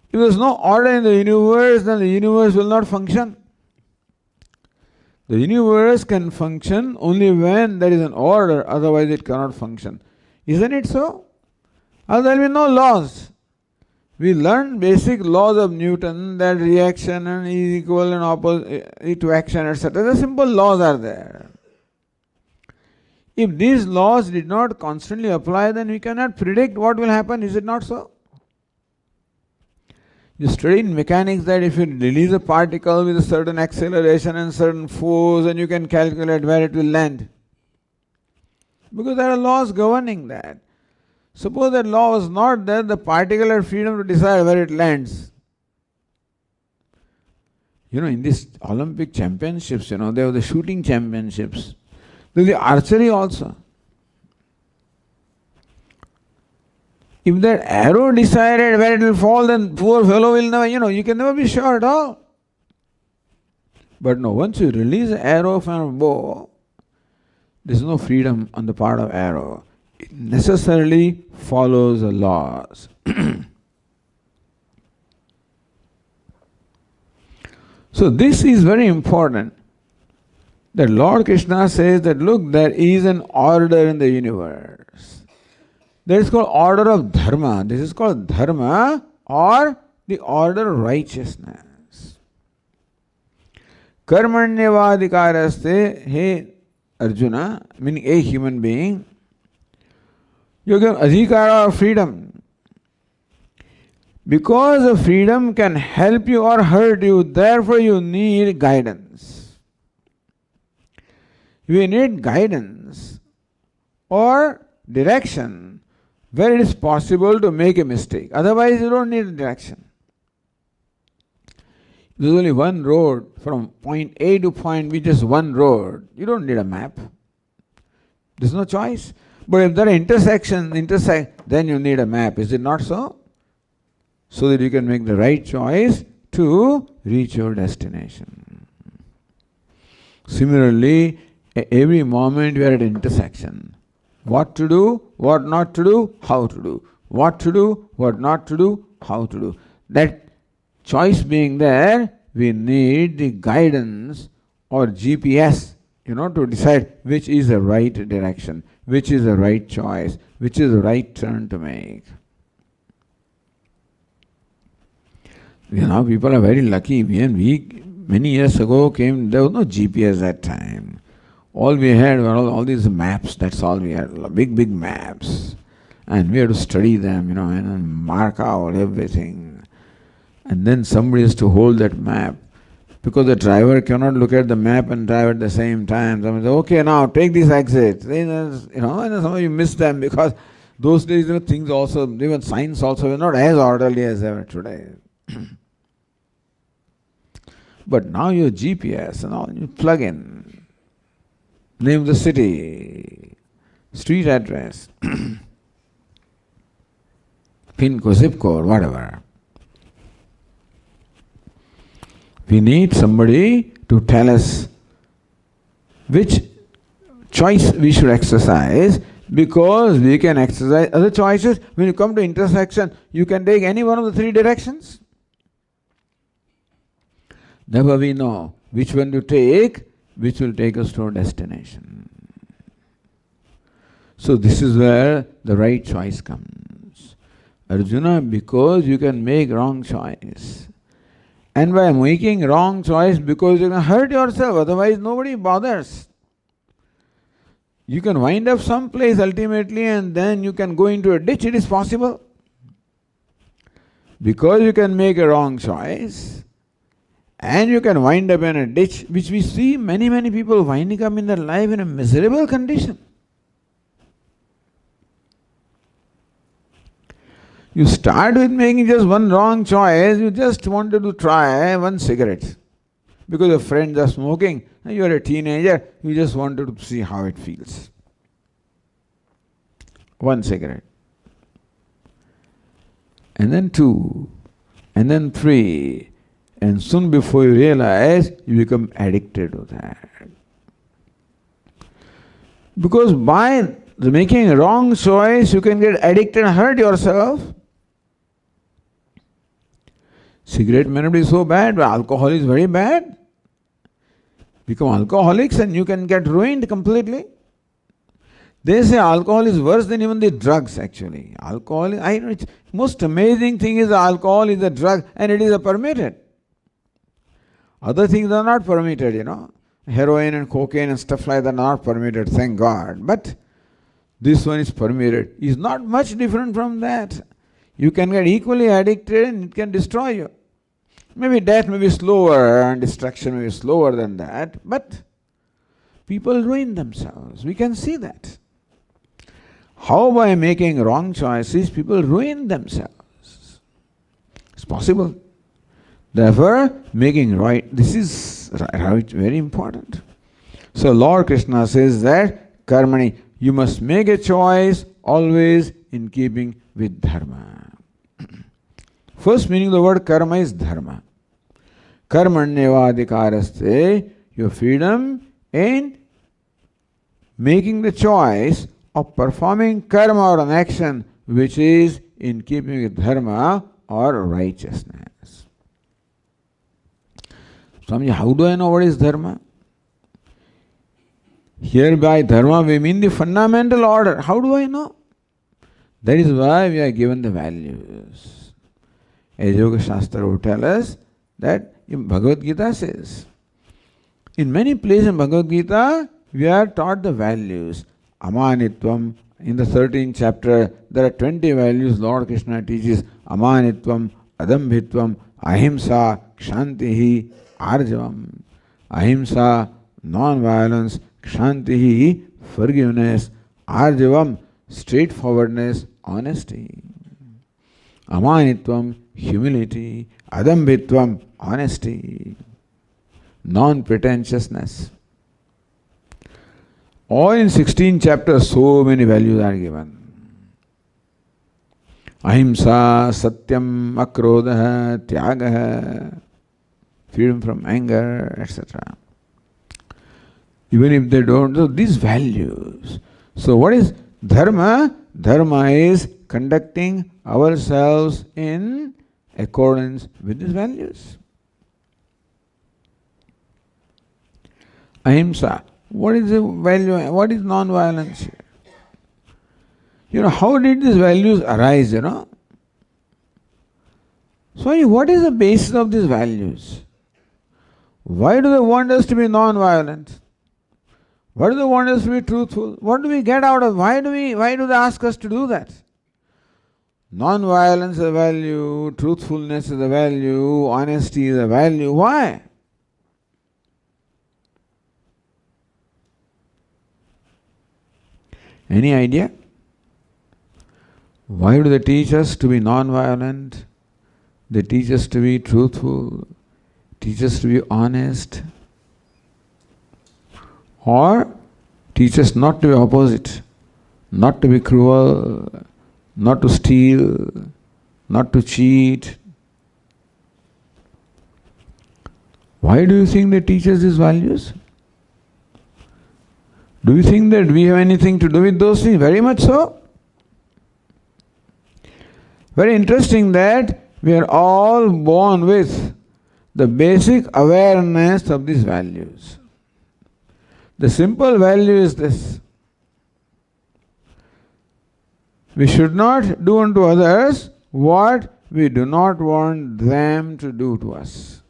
If there is no order in the universe, then the universe will not function. The universe can function only when there is an order, otherwise it cannot function. Isn't it so? Or there will be no laws. We learned basic laws of Newton, that reaction and is equal and opposite to action, etc. The simple laws are there. If these laws did not constantly apply, then we cannot predict what will happen. Is it not so? You study in mechanics that if you release a particle with a certain acceleration and certain force, and you can calculate where it will land. Because there are laws governing that. Suppose that law was not there, the particle had freedom to decide where it lands. In these Olympic championships, there were the shooting championships. There is the archery also. If that arrow decided where it will fall, then poor fellow will never, you can never be sure at all. But no, once you release an arrow from a bow, there is no freedom on the part of arrow. It necessarily follows the laws. So this is very important. that Lord Krishna says that look, there is an order in the universe. That is called order of dharma. This is called dharma or the order of righteousness. Karmanyavadikaraste, hey Arjuna, meaning a human being, you give adhikara or freedom. Because the freedom can help you or hurt you, therefore you need guidance. You need guidance or direction where it is possible to make a mistake. Otherwise, you don't need direction. There's only one road from point A to point B, just one road. You don't need a map. There's no choice. But if there are intersections, then you need a map. Is it not so? So that you can make the right choice to reach your destination. Similarly, every moment we are at an intersection. What to do, what not to do, how to do. What to do, what not to do, how to do. That choice being there, we need the guidance or GPS, to decide which is the right direction, which is the right choice, which is the right turn to make. People are very lucky. We many years ago there was no GPS that time. All we had were all these maps, that's all we had, big, big maps. And we had to study them, and mark out everything. And then somebody has to hold that map. Because the driver cannot look at the map and drive at the same time. Someone says, okay, now take this exit. And some of you miss them because those days, things also, even science also, were not as orderly as they are today. But now your GPS and all, you plug in, name of the city, street address, pin code, zip code, whatever. We need somebody to tell us which choice we should exercise, because we can exercise other choices. When you come to intersection, you can take any one of the three directions. Therefore we know which one to take, which will take us to our destination. So this is where the right choice comes. Arjuna, because you can make wrong choice. And by making wrong choice, because you can hurt yourself, otherwise nobody bothers. You can wind up someplace ultimately and then you can go into a ditch, it is possible. Because you can make a wrong choice, and you can wind up in a ditch, which we see many, many people winding up in their life in a miserable condition. You start with making just one wrong choice, you just wanted to try one cigarette. Because your friends are smoking, and you are a teenager, you just wanted to see how it feels. One cigarette. And then two, and then three. And soon before you realize, you become addicted to that. Because by making a wrong choice, you can get addicted and hurt yourself. Cigarette may not be so bad, but alcohol is very bad. Become alcoholics and you can get ruined completely. They say alcohol is worse than even the drugs actually. Most amazing thing is alcohol is a drug and it is permitted. Other things are not permitted, Heroin and cocaine and stuff like that are not permitted, thank God. But this one is permitted. It's not much different from that. You can get equally addicted and it can destroy you. Maybe death may be slower and destruction may be slower than that, but people ruin themselves. We can see that. How by making wrong choices, people ruin themselves. It's possible. Therefore, making right, this is right, very important. So Lord Krishna says that, Karmani, you must make a choice always in keeping with dharma. First meaning of the word karma is dharma. Karmanyevadikaraste, your freedom in making the choice of performing karma or an action which is in keeping with dharma or righteousness. Swami, how do I know what is dharma? Here by dharma we mean the fundamental order. How do I know? That is why we are given the values. As Yoga Shastra would tell us that in Bhagavad Gita says, in many places in Bhagavad Gita, we are taught the values. Amanitvam. In the 13th chapter, there are 20 values Lord Krishna teaches. Amanitvam, Adambhitvam, Ahimsa, Kshantihi, Arjavam. Ahimsa, non-violence. Kshantihi, forgiveness. Arjavam, straightforwardness, honesty. Amanitvam, humility. Adambhitvam, honesty. Non-pretentiousness. All in 16 chapters, so many values are given. Ahimsa, Satyam, Akrodha, Tyagaha, freedom from anger, etc. Even if they don't, so these values. So what is dharma? Dharma is conducting ourselves in accordance with these values. Ahimsa. What is the value? What is non-violence here? How did these values arise, So, what is the basis of these values? Why do they want us to be non-violent? Why do they want us to be truthful? What do we get out of? Why do they ask us to do that? Non-violence is a value, truthfulness is a value, honesty is a value. Why? Any idea? Why do they teach us to be non-violent? They teach us to be truthful, teach us to be honest, or teach us not to be opposite, not to be cruel, not to steal, not to cheat. Why do you think they teach us these values? Do you think that we have anything to do with those things? Very much so. Very interesting that we are all born with the basic awareness of these values. The simple value is this: we should not do unto others what we do not want them to do to us.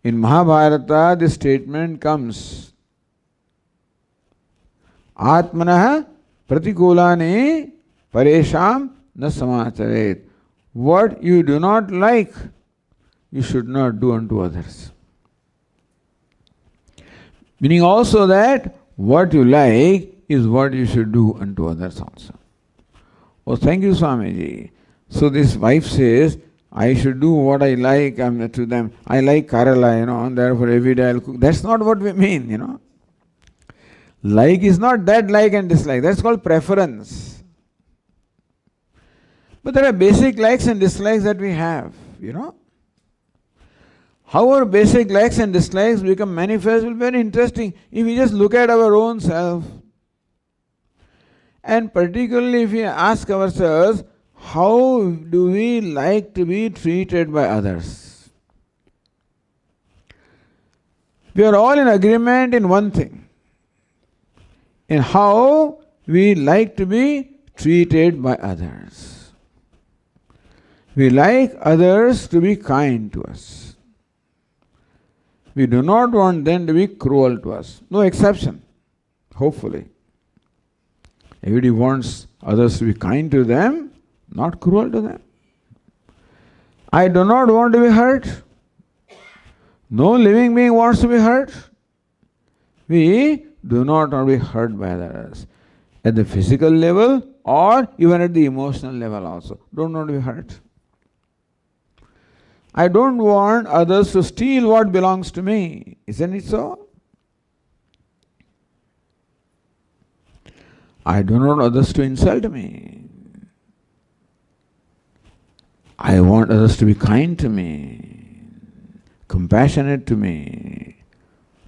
In Mahabharata, this statement comes: Atmanah pratikulani paresham na samacharet. What you do not like, you should not do unto others. Meaning also that what you like is what you should do unto others also. Oh, thank you, Swamiji. So this wife says, I should do what I like to them. I like Kerala, and therefore every day I'll cook. That's not what we mean, Like is not that like and dislike. That's called preference. But there are basic likes and dislikes that we have, How our basic likes and dislikes become manifest will be very interesting if we just look at our own self. And particularly if we ask ourselves, how do we like to be treated by others? We are all in agreement in one thing, in how we like to be treated by others. We like others to be kind to us. We do not want them to be cruel to us. No exception, hopefully. Everybody wants others to be kind to them, not cruel to them. I do not want to be hurt. No living being wants to be hurt. We do not want to be hurt by others. At the physical level or even at the emotional level also. Don't want to be hurt. I don't want others to steal what belongs to me. Isn't it so? I don't want others to insult me. I want others to be kind to me, compassionate to me,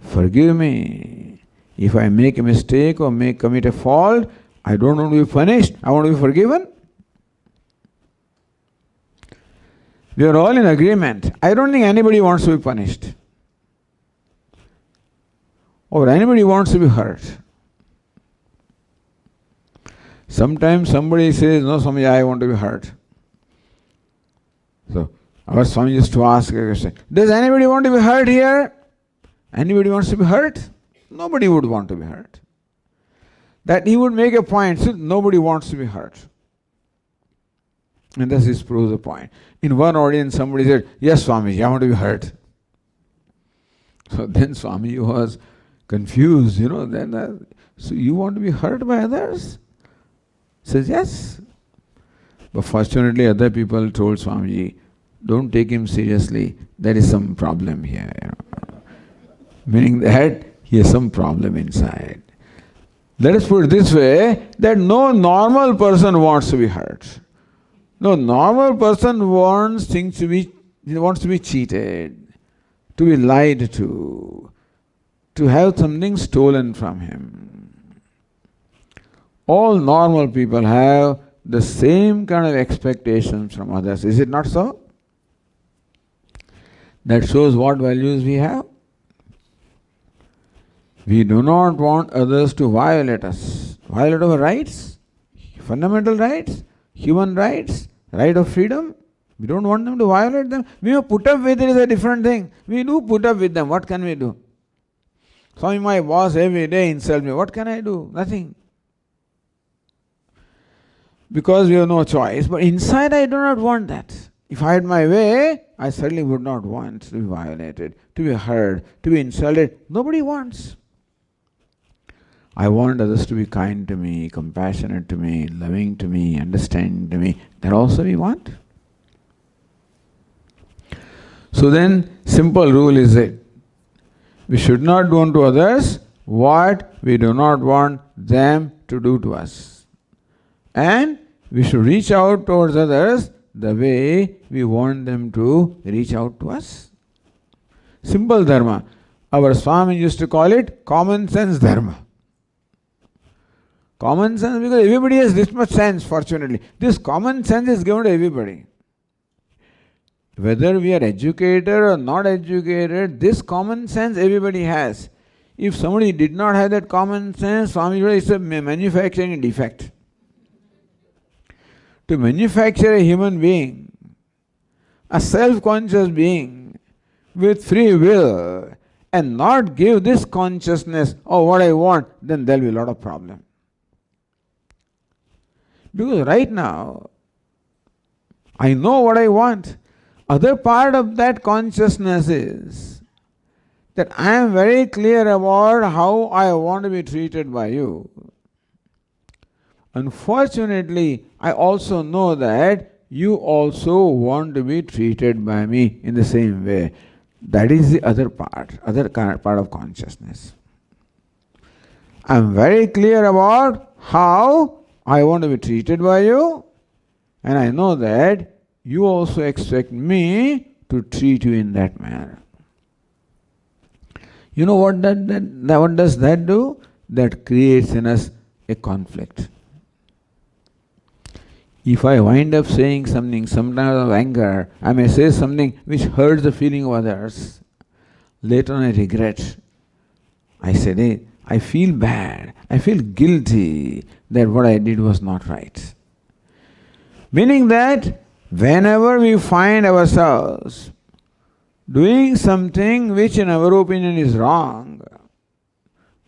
forgive me. If I make a mistake or commit a fault, I don't want to be punished. I want to be forgiven. We are all in agreement. I don't think anybody wants to be punished. or anybody wants to be hurt. Sometimes somebody says, no, Swami, I want to be hurt. So, our Swami used to ask a question, does anybody want to be hurt here? Anybody wants to be hurt? Nobody would want to be hurt. That he would make a point, so nobody wants to be hurt. And thus this proves the point. In one audience, somebody said, yes, Swami, I want to be hurt. So then Swami was confused, so you want to be hurt by others? Says, yes. But fortunately, other people told Swamiji, don't take him seriously. There is some problem here. Meaning that he has some problem inside. Let us put it this way, that no normal person wants to be hurt. No normal person wants to be cheated, to be lied to have something stolen from him. All normal people have the same kind of expectations from others. Is it not so? That shows what values we have. We do not want others to violate us. Violate our rights, fundamental rights, human rights, right of freedom. We don't want them to violate them. We may put up with it is a different thing. We do put up with them. What can we do? Swami, my boss every day insults me. What can I do? Nothing. Because we have no choice. But inside I do not want that. If I had my way, I certainly would not want to be violated, to be hurt, to be insulted. Nobody wants. I want others to be kind to me, compassionate to me, loving to me, understanding to me. That also we want. So then, simple rule is it. We should not do unto others what we do not want them to do to us. And we should reach out towards others the way we want them to reach out to us. Simple dharma. Our Swami used to call it common sense dharma. Common sense, because everybody has this much sense, fortunately. This common sense is given to everybody. Whether we are educated or not educated, this common sense everybody has. If somebody did not have that common sense, Swami said it's a manufacturing defect. To manufacture a human being, a self-conscious being with free will, and not give this consciousness of what I want, then there will be a lot of problem. Because right now, I know what I want. Other part of that consciousness is that I am very clear about how I want to be treated by you. Unfortunately, I also know that you also want to be treated by me in the same way. That is the other part of consciousness. I am very clear about how I want to be treated by you, and I know that you also expect me to treat you in that manner. You know what what does that do? That creates in us a conflict. If I wind up saying something, sometimes of anger, I may say something which hurts the feeling of others. Later on I regret. I said, hey, I feel bad. I feel guilty that what I did was not right. Meaning that whenever we find ourselves doing something which in our opinion is wrong,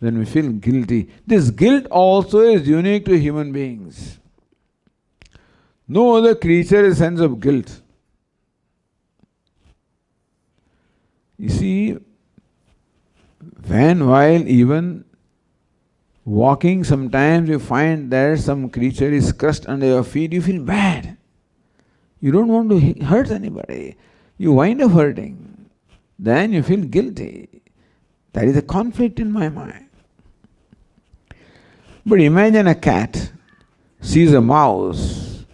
then we feel guilty. This guilt also is unique to human beings. No other creature has a sense of guilt. You see, while even walking, sometimes you find that some creature is crushed under your feet, you feel bad. You don't want to hurt anybody. You wind up hurting. Then you feel guilty. That is a conflict in my mind. But imagine a cat sees a mouse,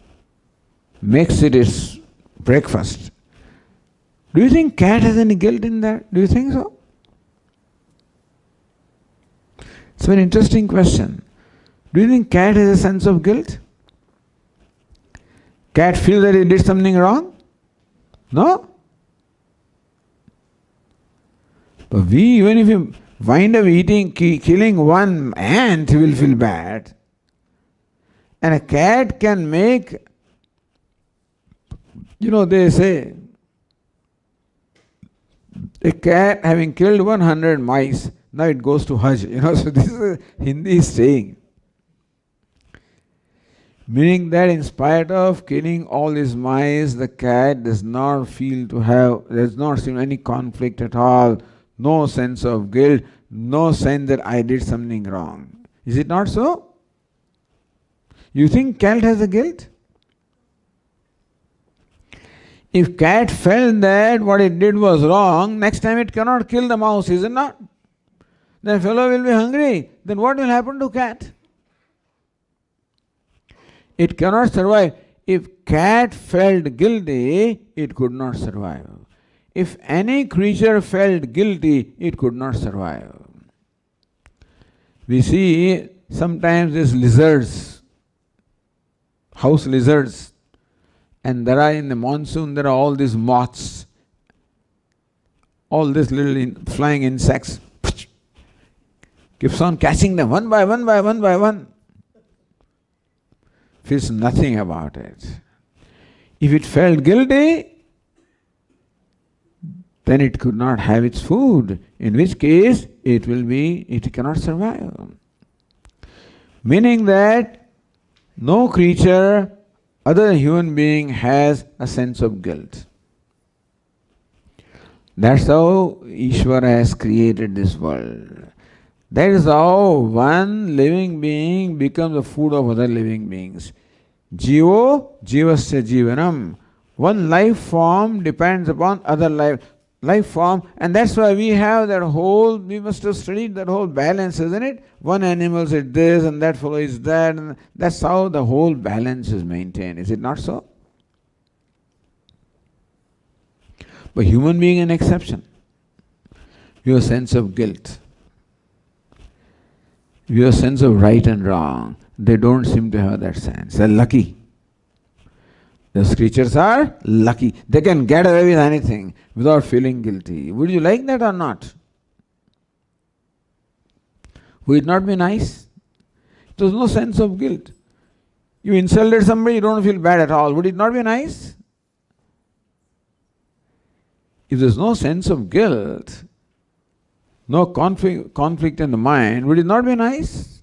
makes it its breakfast. Do you think cat has any guilt in that? Do you think so? It's a very interesting question. Do you think cat has a sense of guilt? Cat feels that it did something wrong? No? But we, even if wind up killing one ant, he will feel bad. And a cat can make, they say, a cat having killed 100 mice, now it goes to Hajj. So this is a Hindi saying. Meaning that in spite of killing all these mice, the cat does not seem any conflict at all, no sense of guilt, no sense that I did something wrong. Is it not so? You think cat has a guilt? If cat felt that what it did was wrong, next time it cannot kill the mouse, is it not? The fellow will be hungry. Then what will happen to cat? It cannot survive. If cat felt guilty, it could not survive. If any creature felt guilty, it could not survive. We see sometimes these lizards, house lizards, and there are in the monsoon, there are all these moths, all these little flying insects, keeps on catching them one by one. Feels nothing about it. If it felt guilty, then it could not have its food, in which case it cannot survive. Meaning that no creature other than human being has a sense of guilt. That's how Ishvara has created this world. That is how one living being becomes the food of other living beings. Jivo jivasya jivanam. One life form depends upon other life form, and that's why we have that whole, we must have studied that whole balance, isn't it? One animal is this and that fellow is that, and that's how the whole balance is maintained. Is it not so? But human being an exception. Your sense of guilt, your sense of right and wrong, they don't seem to have that sense. They're lucky. Those creatures are lucky. They can get away with anything without feeling guilty. Would you like that or not? Would it not be nice? There's no sense of guilt. You insulted somebody, you don't feel bad at all. Would it not be nice? If there's no sense of guilt, no conflict in the mind, would it not be nice?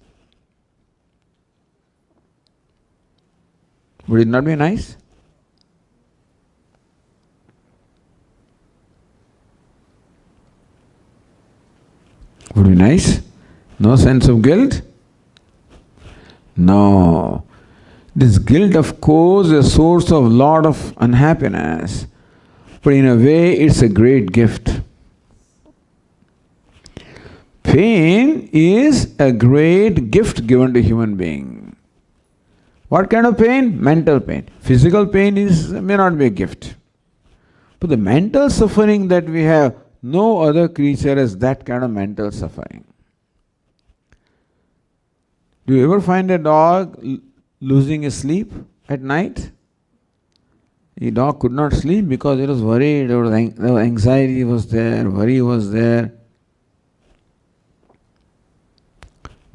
Would it not be nice? Would be nice? No sense of guilt? No. This guilt, of course, is a source of lot of unhappiness, but in a way it's a great gift. Pain is a great gift given to human being. What kind of pain? Mental pain. Physical pain may not be a gift. But the mental suffering that we have, no other creature has that kind of mental suffering. Do you ever find a dog losing his sleep at night? The dog could not sleep because it was worried, the anxiety was there, worry was there.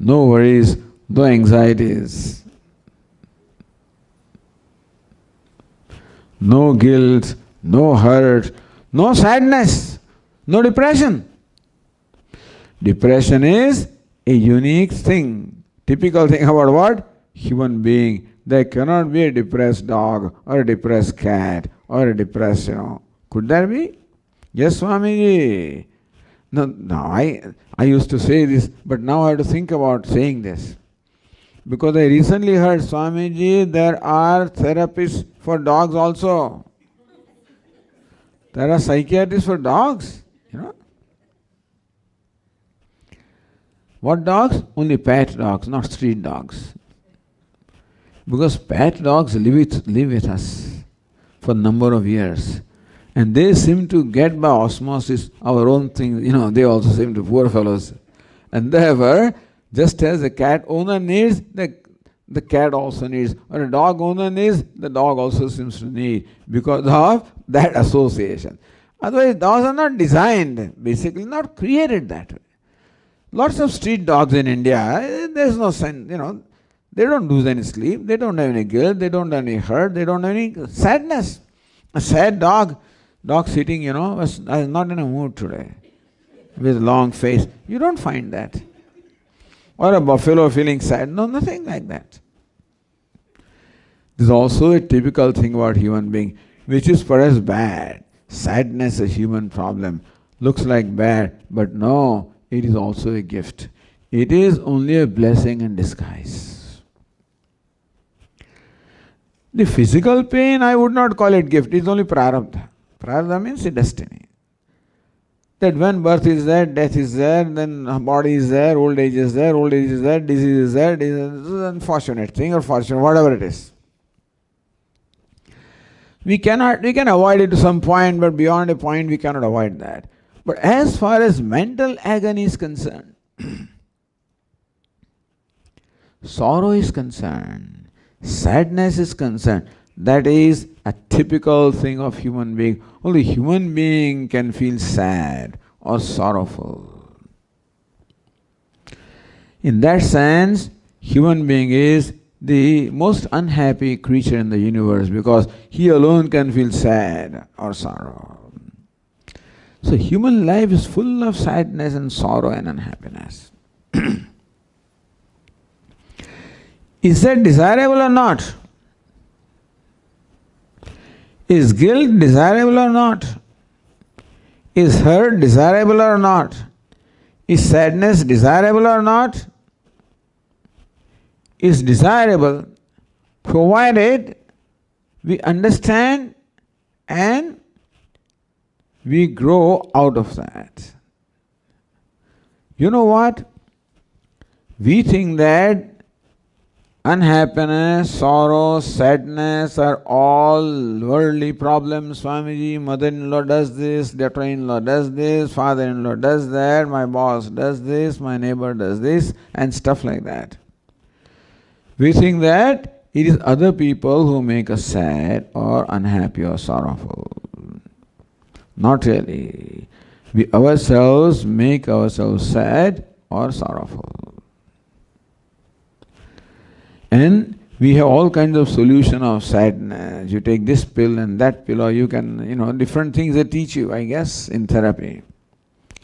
No worries, no anxieties, no guilt, no hurt, no sadness, no depression. Depression is a unique thing, typical thing about what? Human being. There cannot be a depressed dog or a depressed cat or a depressed, Could there be? Yes, Swamiji. No, I used to say this, but now I have to think about saying this. Because I recently heard, Swamiji, there are therapists for dogs also. There are psychiatrists for dogs, What dogs? Only pet dogs, not street dogs. Because pet dogs live with us for a number of years. And they seem to get by osmosis our own things, they also seem to, poor fellows. And therefore, just as a cat owner needs, the cat also needs. Or a dog owner needs, the dog also seems to need, because of that association. Otherwise, dogs are not designed, basically not created that way. Lots of street dogs in India, there's no sense, they don't lose any sleep, they don't have any guilt, they don't have any hurt, they don't have any sadness. A sad dog sitting, was not in a mood today, with a long face. You don't find that. Or a buffalo feeling sad. No, nothing like that. This is also a typical thing about human being, which is perhaps bad. Sadness is a human problem. Looks like bad, but no, it is also a gift. It is only a blessing in disguise. The physical pain, I would not call it gift, it's only prarabdha. Prarabdha means a destiny. That when birth is there, death is there, then body is there, old age is there, disease is there, this is an unfortunate thing or fortunate, whatever it is. We can avoid it to some point, but beyond a point we cannot avoid that. But as far as mental agony is concerned, sorrow is concerned, sadness is concerned, that is a typical thing of human being. Only human being can feel sad or sorrowful. In that sense, human being is the most unhappy creature in the universe because he alone can feel sad or sorrow. So human life is full of sadness and sorrow and unhappiness. Is that desirable or not? Is guilt desirable or not? Is hurt desirable or not? Is sadness desirable or not? Is desirable provided we understand and we grow out of that. You know what? We think that unhappiness, sorrow, sadness are all worldly problems. Swamiji, mother-in-law does this, daughter-in-law does this, father-in-law does that, my boss does this, my neighbor does this, and stuff like that. We think that it is other people who make us sad or unhappy or sorrowful. Not really. We ourselves make ourselves sad or sorrowful. And we have all kinds of solution of sadness. You take this pill and that pill, or you can, different things they teach you, I guess, in therapy.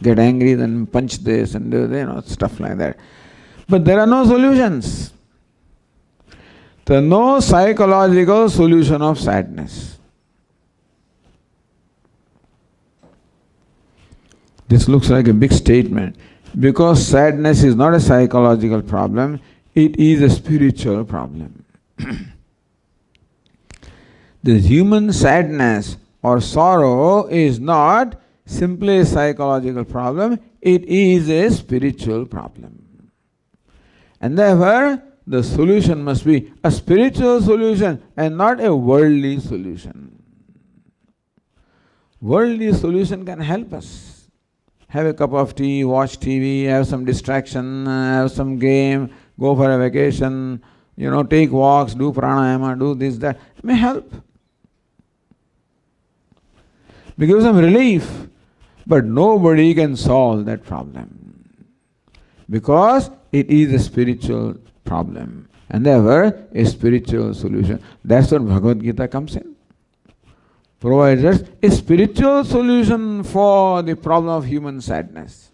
Get angry, then punch this and do, stuff like that. But there are no solutions. There are no psychological solution of sadness. This looks like a big statement. Because sadness is not a psychological problem, it is a spiritual problem. The human sadness or sorrow is not simply a psychological problem, it is a spiritual problem. And therefore, the solution must be a spiritual solution and not a worldly solution. Worldly solution can help us. Have a cup of tea, watch TV, have some distraction, have some game, go for a vacation, take walks, do pranayama, do this, that. It may help. It gives some relief. But nobody can solve that problem. Because it is a spiritual problem. And therefore, a spiritual solution. That's what Bhagavad Gita comes in. Provides us a spiritual solution for the problem of human sadness.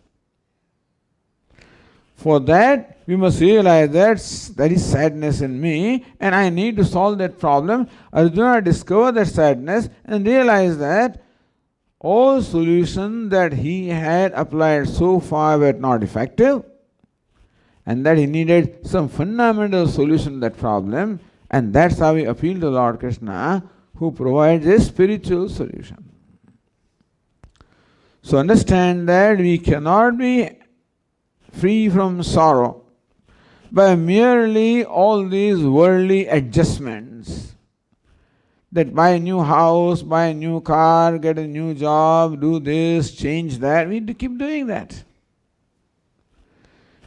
For that, we must realize that there is sadness in me and I need to solve that problem. Arjuna discovered that sadness and realized that all solutions that he had applied so far were not effective and that he needed some fundamental solution to that problem, and that's how he appealed to Lord Krishna, who provides a spiritual solution. So understand that we cannot be free from sorrow by merely all these worldly adjustments. That buy a new house, buy a new car, get a new job, do this, change that. We keep doing that.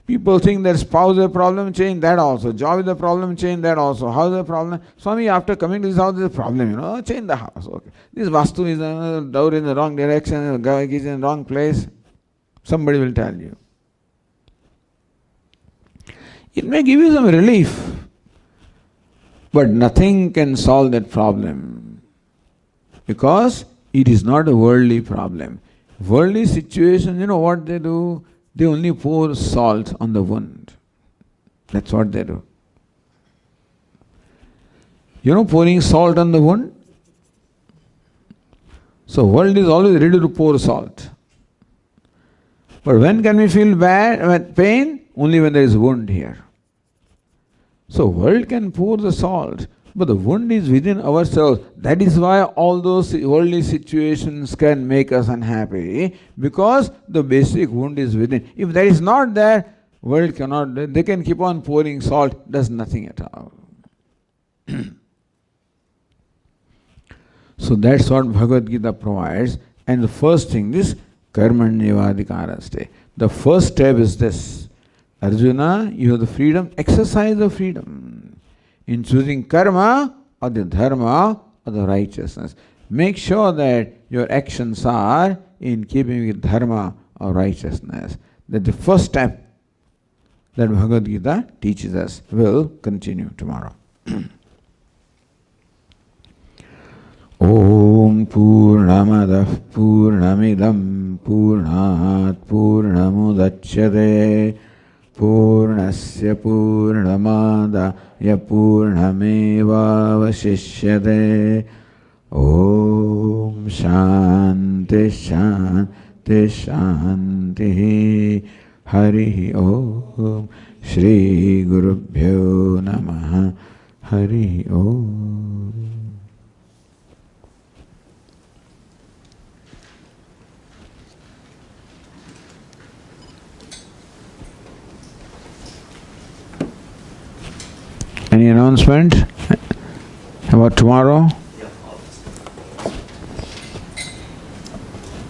People think that spouse is a problem, change that also. Job is a problem, change that also. House is a problem. Swami, after coming to this house, is a problem, change the house. Okay. This vastu is door in the wrong direction, is in the wrong place. Somebody will tell you. It may give you some relief, but nothing can solve that problem because it is not a worldly problem. Worldly situations, you know what they do? They only pour salt on the wound. That's what they do. You know, pouring salt on the wound? So world is always ready to pour salt. But when can we feel bad, pain? Only when there is wound here. So world can pour the salt, but the wound is within ourselves. That is why all those worldly situations can make us unhappy, because the basic wound is within. If that is not there, world cannot, they can keep on pouring salt, does nothing at all. So that's what Bhagavad Gita provides. And the first thing is karmanyevadikaraste. The first step is this. Arjuna, you have the freedom, exercise the freedom in choosing karma or the dharma or the righteousness. Make sure that your actions are in keeping with dharma or righteousness. That the first step that Bhagavad Gita teaches us. Will continue tomorrow. Om Purnamadah Purnamidam Purnat Purnamudachyate Purnasya Purnamadaya Purnameva Vasishyate. Om Shanti Shanti Shanti. Hari Om. Shri Gurubhyo Namaha. Hari Om. Any announcement about tomorrow?